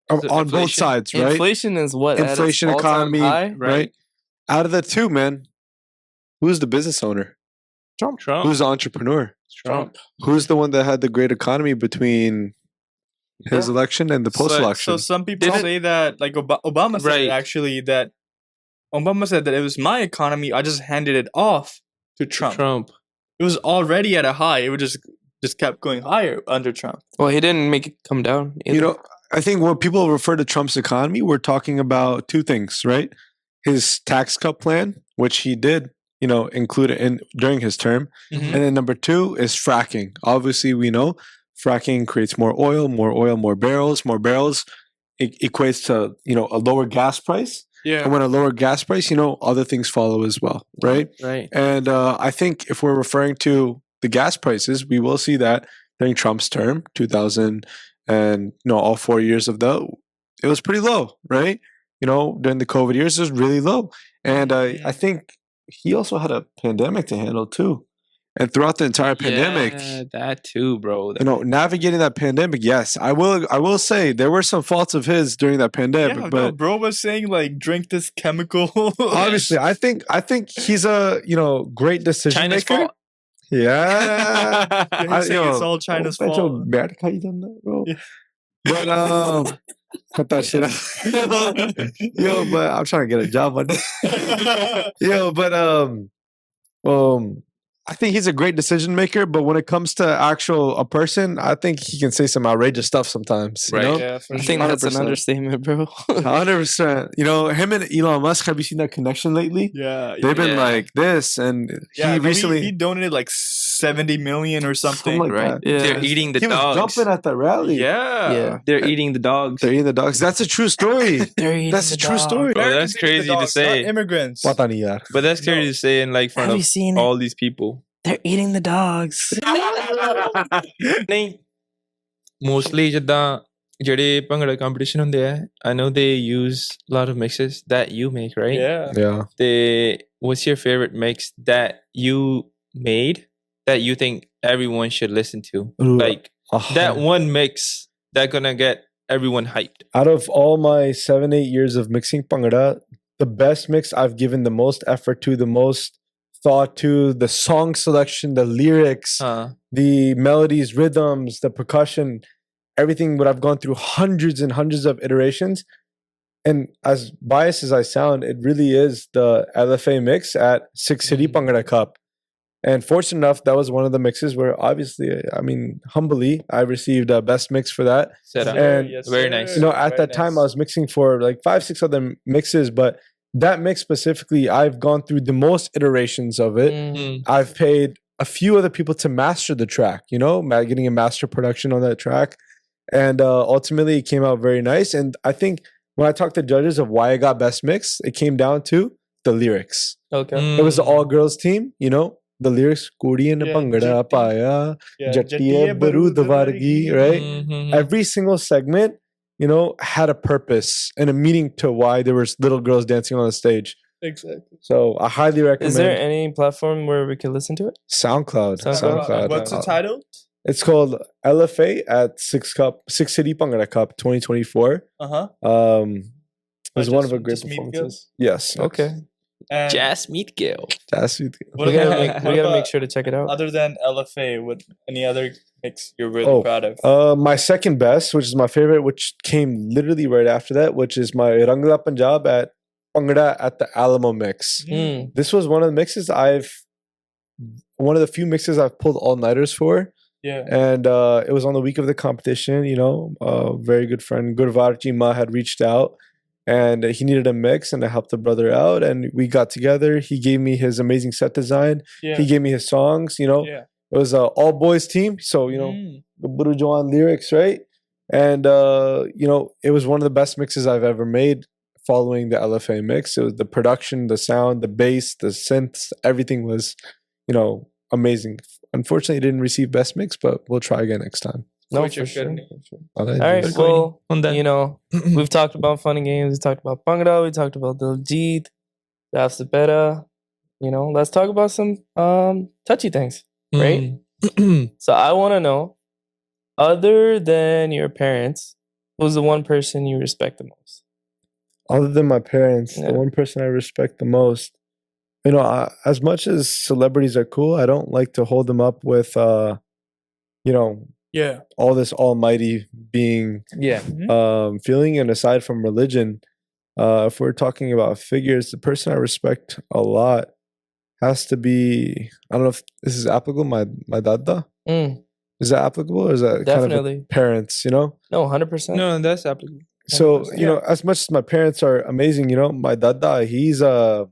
on both sides, right? Inflation is what? Inflation, economy, high, right? Out of the two, man, who's the business owner? Trump. Who's the entrepreneur? Trump. Who's the one that had the great economy between his election and the post-election? So some people say that, like Obama said actually, that Obama said that it was my economy. I just handed it off to Trump. It was already at a high. It would just kept going higher under Trump. Well, he didn't make it come down either. I think when people refer to Trump's economy, we're talking about two things, right? His tax cut plan, which he did, include during his term. Mm-hmm. And then number two is fracking. Obviously, we know fracking creates more oil, more barrels. More barrels equates to, a lower gas price. Yeah. And when a lower gas price, other things follow as well, right? Right. And I think if we're referring to the gas prices, we will see that during Trump's term, 2000 and all 4 years of it was pretty low, right? During the COVID years, it was really low. And I think he also had a pandemic to handle too. And throughout the entire pandemic, that too, bro. Navigating that pandemic, yes, I will say there were some faults of his during that pandemic. But bro was saying like drink this chemical. Obviously, I think he's a great decision China's maker. fault. Yeah, He's saying it's all China's fault. But cut that shit out. But I'm trying to get a job on it. But I think he's a great decision maker, but when it comes to a person, I think he can say some outrageous stuff sometimes. Right. Yeah, I think that's an understatement, bro. 100%. Him and Elon Musk, have you seen that connection lately? Yeah. They've been like this, and he donated like 70 million or something. Like right. That. Yeah. They're eating the dogs. He was jumping at the rally. Yeah. They're eating the dogs. They're eating the dogs. That's a true story. That's a true story. Oh, that's crazy to say. Immigrants. But that's crazy to say in front of all these people. They're eating the dogs. ਨਹੀਂ mostly ਜਿੱਦਾਂ ਜਿਹੜੇ bhangra competition ਹੁੰਦੇ ਆ, I know they use a lot of mixes that you make, right? Yeah. What's your favorite mix that you made that you think everyone should listen to? Like that one mix that gonna get everyone hyped. Out of all my 7-8 years of mixing Bhangra, the best mix I've given the most effort to, the most thought to, the song selection, the lyrics, the melodies, rhythms, the percussion, everything. What I've gone through hundreds and hundreds of iterations, and as biased as I sound, it really is the LFA mix at Six City Bhangra Cup. And fortunate enough, that was one of the mixes where obviously, humbly, I received a best mix for that. And very nice. At that time, I was mixing for like 5-6 other mixes, but that mix specifically, I've gone through the most iterations of it. Mm-hmm. I've paid a few other people to master the track, getting a master production on that track. And ultimately, it came out very nice. And I think when I talked to judges of why I got best mix, it came down to the lyrics. Okay. It was an all-girls team, the lyrics, Kudi and Bhangra Paya, Jattiye Barud Vargi, right? Mm-hmm. Every single segment, had a purpose and a meaning to why there was little girls dancing on the stage. Exactly. So I highly recommend. Is there any platform where we can listen to it? SoundCloud. What's the title? It's called LFA at Six City Bhangra Cup 2024. It was one of our great performances. Yes. Okay. Jasmit Gill. We gotta make sure to check it out. Other than LFA, what any other mix you're really proud of? My second best, which is my favorite, which came literally right after that, which is my Rangla Punjab at Bhangra at the Alamo mix. This was one of the mixes one of the few mixes I've pulled all-nighters for. Yeah. And it was on the week of the competition, a very good friend, Gurvar Chima, had reached out. And he needed a mix, and I helped the brother out, and we got together. He gave me his amazing set design. Yeah. He gave me his songs. It was an all boys team, so the Buru Jawan lyrics, right? And it was one of the best mixes I've ever made following the LFA mix. It was the production, the sound, the bass, the synths, everything was, amazing. Unfortunately, it didn't receive best mix, but we'll try again next time. No, for sure. All right, well, we've talked about fun and games. We talked about Bhangra. We talked about Diljit, Raf Saperra. Let's talk about some touchy things, right? So I want to know, other than your parents, who's the one person you respect the most? Other than my parents, the one person I respect the most, as much as celebrities are cool, I don't like to hold them up with, all this almighty being feeling. And aside from religion, if we're talking about figures, the person I respect a lot has to be, I don't know if this is applicable, my dada. Is that applicable, or is that definitely kind of parents, No, 100%. No, that's applicable. So, as much as my parents are amazing, my dada, he's the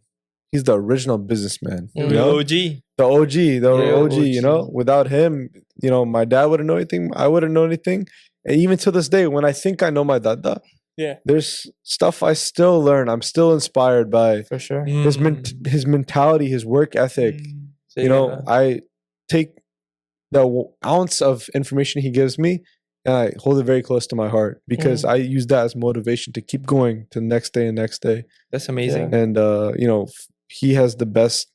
original businessman. The OG. The OG, Without him, my dad wouldn't know anything. I wouldn't know anything. And even to this day, when I think I know my dada, there's stuff I still learn. I'm still inspired by. For sure. His mentality, his work ethic. I take the ounce of information he gives me and I hold it very close to my heart, because I use that as motivation to keep going to the next day and next day. That's amazing. And, he has the best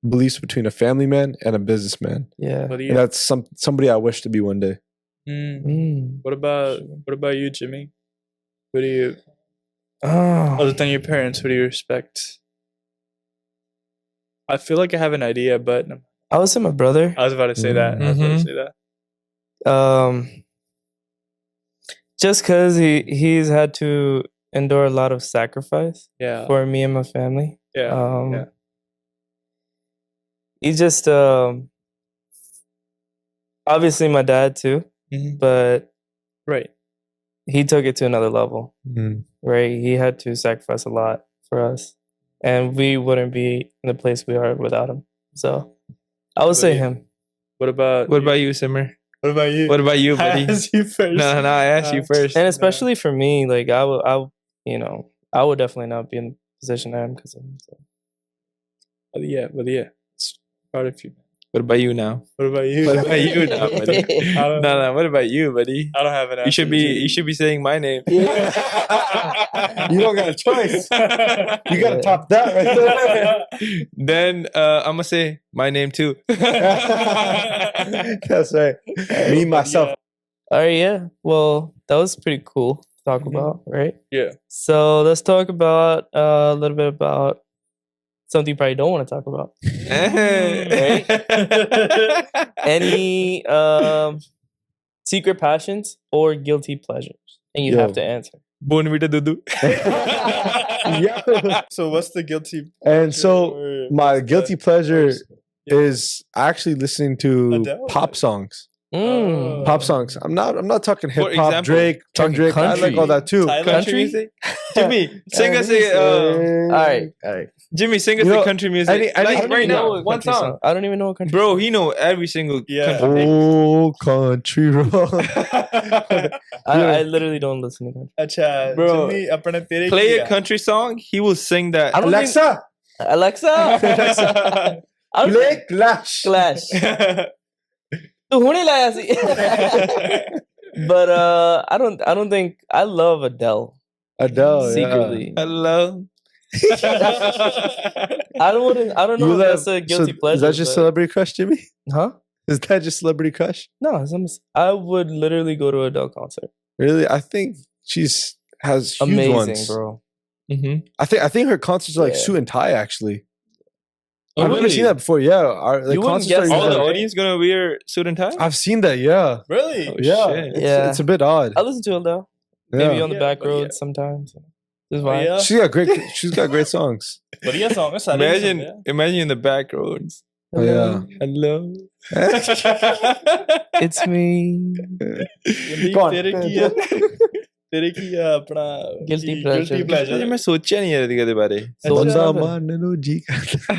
beliefs between a family man and a businessman. Yeah. And that's somebody I wish to be one day. What about you, Jimmy? Who do you, other than your parents, who do you respect? I feel like I have an idea, but I would say my brother. I was about to say that. Just because he's had to endure a lot of sacrifice for me and my family. He's just obviously my dad too, but he took it to another level. Right, he had to sacrifice a lot for us, and we wouldn't be in the place we are without him. So I would say him. What about you, Simmer? What about you? What about you, buddy? I asked you first. No, I asked you first. And especially for me, like I would definitely not be in the position I am because of him. So. But yeah, it's proud of you. What about you now? What about you? What about you now, buddy? No. What about you, buddy? I don't have an answer. You should be saying my name. You don't got a choice. You got to top that right there. Then I'm gonna say my name too. That's right. Me myself. All right, yeah. Well, that was pretty cool to talk about, right? Yeah. So let's talk about a little bit about something you probably don't want to talk about. Right? Any secret passions or guilty pleasures? And you have to answer. Bonvita Dudu. So what's the guilty? And so my guilty pleasure is actually listening to Adele? pop songs. Pop songs. I'm not talking hip hop, Drake, talking Kendrick. I like all that too. Country music. Jimmy, sing us a. All right. Jimmy, sing us the country music. Right now, one song. I don't even know what country. Bro, he know every single country. Oh, country road. I literally don't listen to country. Achha, Bro, Jimmy, apne tere play kiya. a country song. He will sing that. Alexa, play Clash. तू हुणे लाया सी. But I don't think I love Adele. Secretly. Hello. I don't know if that's a guilty pleasure. Is that just celebrity crush, Jimmy? Huh? Is that just celebrity crush? No, I would literally go to an Adele concert. Really? I think has huge amazing, ones. bro. I think her concerts are like suit and tie actually. I've never really? seen that before. Yeah, You wouldn't guess All that, the right? audience gonna wear suit and tie? I've seen that. Yeah, Really? yeah, shit. It's a bit odd. I listen to Adele. Yeah. Maybe on the Yeah, back but road sometimes. This is But why. yeah. She's got great songs. बढ़िया song है सारे Imagine in the back roads. Oh, yeah. Hello. It's me. Go on. तेरे की अपना Guilty pleasure. ये मैं सोचा नहीं यार इसके बारे. बंदा माननो जी करता.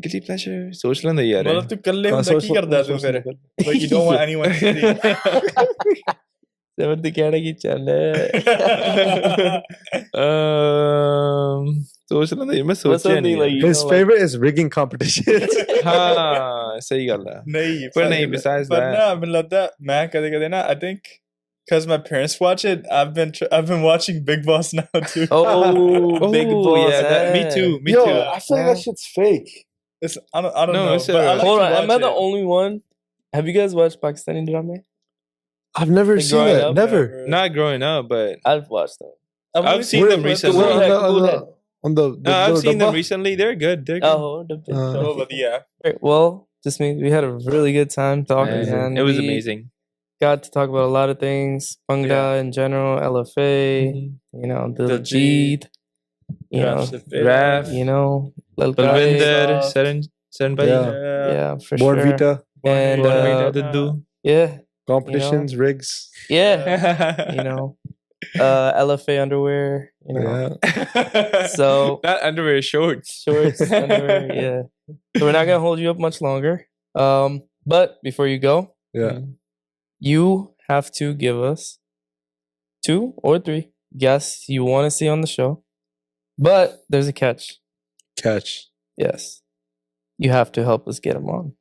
Guilty pleasure. सोच लेना यार. मतलब तू कर ले मतलब की करता है तू फिर. But you don't want anyone to see. Seperti कहना की चल सोच रहा था मैं सोचा नहीं like, His favorite is rigging competitions. हाँ सही गल है नहीं पर नहीं besides but that no मैं लगता मैं कदे ना I think because my parents watch it I've been watching Big Boss now too. Oh, Big Boss. yeah that, me too Yo, I feel like that shit's fake. It's I don't No, know it's but I like Hold to on, am I watch the it. only one? Have you guys watched Pakistani drama? I've never Like seen growing that. up? Never. not growing up but I've watched them. I've only seen them the recently. clips. On the no I've seen them double? recently they're good they're good Oh, but yeah. Great. Well, just means we had a really good time talking, Man, man. it was We amazing got to talk about a lot of things. Bhangra in general, LFA, you know, Diljit, you know, Raf Saperra. Raf, you know, Lalkare. Balvinder Saran Bhai Yeah. Yeah, for Born sure. Vita And Born Diddu yeah, competitions, rigs. yeah, you know, LFA underwear, you know. Yeah. So not underwear shorts shorts, underwear, yeah. So we're not gonna hold you up much longer. But before you go, Yeah. you have to give us 2 or 3 guests you want to see on the show. But there's a catch. Catch. Yes. You have to help us get them on.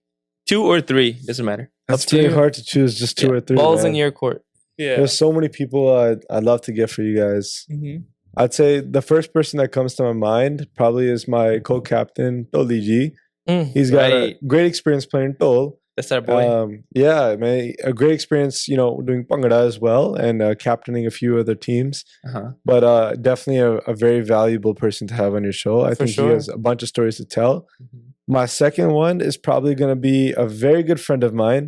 2 or 3 doesn't matter That's Up to pretty you. hard to choose. Just 2 or 3. Balls man. in your court. Yeah. There's so many people I'd love to get for you guys. Mhm. I'd say the first person that comes to my mind probably is my co-captain, Diljit. He's got a Right. great experience playing Tol. that's our boy Yeah, man, a great experience, you know, doing Bhangra as well and captaining a few other teams. But definitely a very valuable person to have on your show. I For think sure. he has a bunch of stories to tell. My second one is probably going to be a very good friend of mine.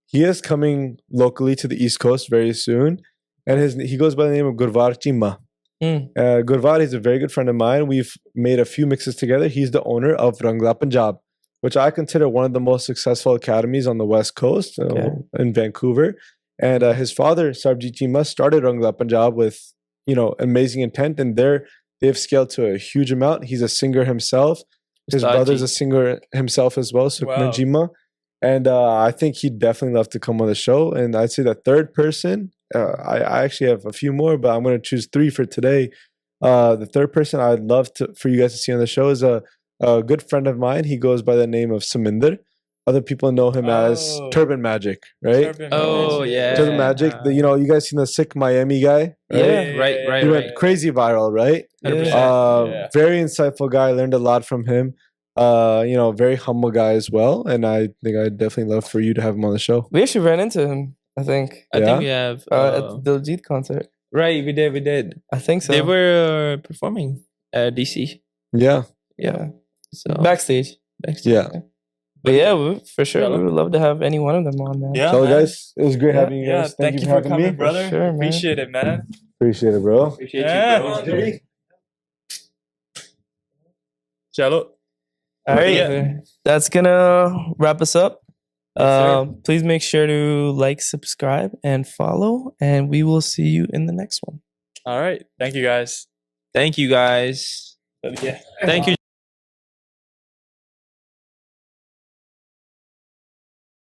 He is coming locally to the East Coast very soon, and he goes by the name of Gurvar Chima. Gurvar is a very good friend of mine. We've made a few mixes together. He's the owner of Rangla Punjab, which I consider one of the most successful academies on the West Coast in Vancouver. And his father, Sarbjit Chima, started Rangla Punjab with, you know, amazing intent, and they've scaled to a huge amount. He's a singer himself. His brother's a singer himself as well, Sukhna Chima. And I think he'd definitely love to come on the show. And I'd say the third person, I actually have a few more, but I'm going to choose 3 for today. The third person I'd love for you guys to see on the show is a good friend of mine. He goes by the name of Saminder. Other people know him as Turban Magic, right? yeah Turban Magic. You know, you guys seen the sick Miami guy? Right? Yeah. right He went crazy viral, right? 100%. Very insightful guy. Learned a lot from him. You know, very humble guy as well. And I think I'd definitely love for you to have him on the show. We actually ran into him, I think, I think we have at the Diljit concert. right we did I think so. they were performing at DC Yeah. so Backstage. Yeah. But yeah, for sure, we would love to have any one of them on, man. Yeah, So man. guys, it was great having you Yeah, guys. thank you for having coming, me. brother. Sure, man. Appreciate it, man. Appreciate it, bro. appreciate Yeah. you bro. Chalo. All right, Yeah. that's gonna wrap us up. sir. Please make sure to like, subscribe, and follow, and we will see you in the next one. All right. Thank you guys. thank you guys Yeah. thank you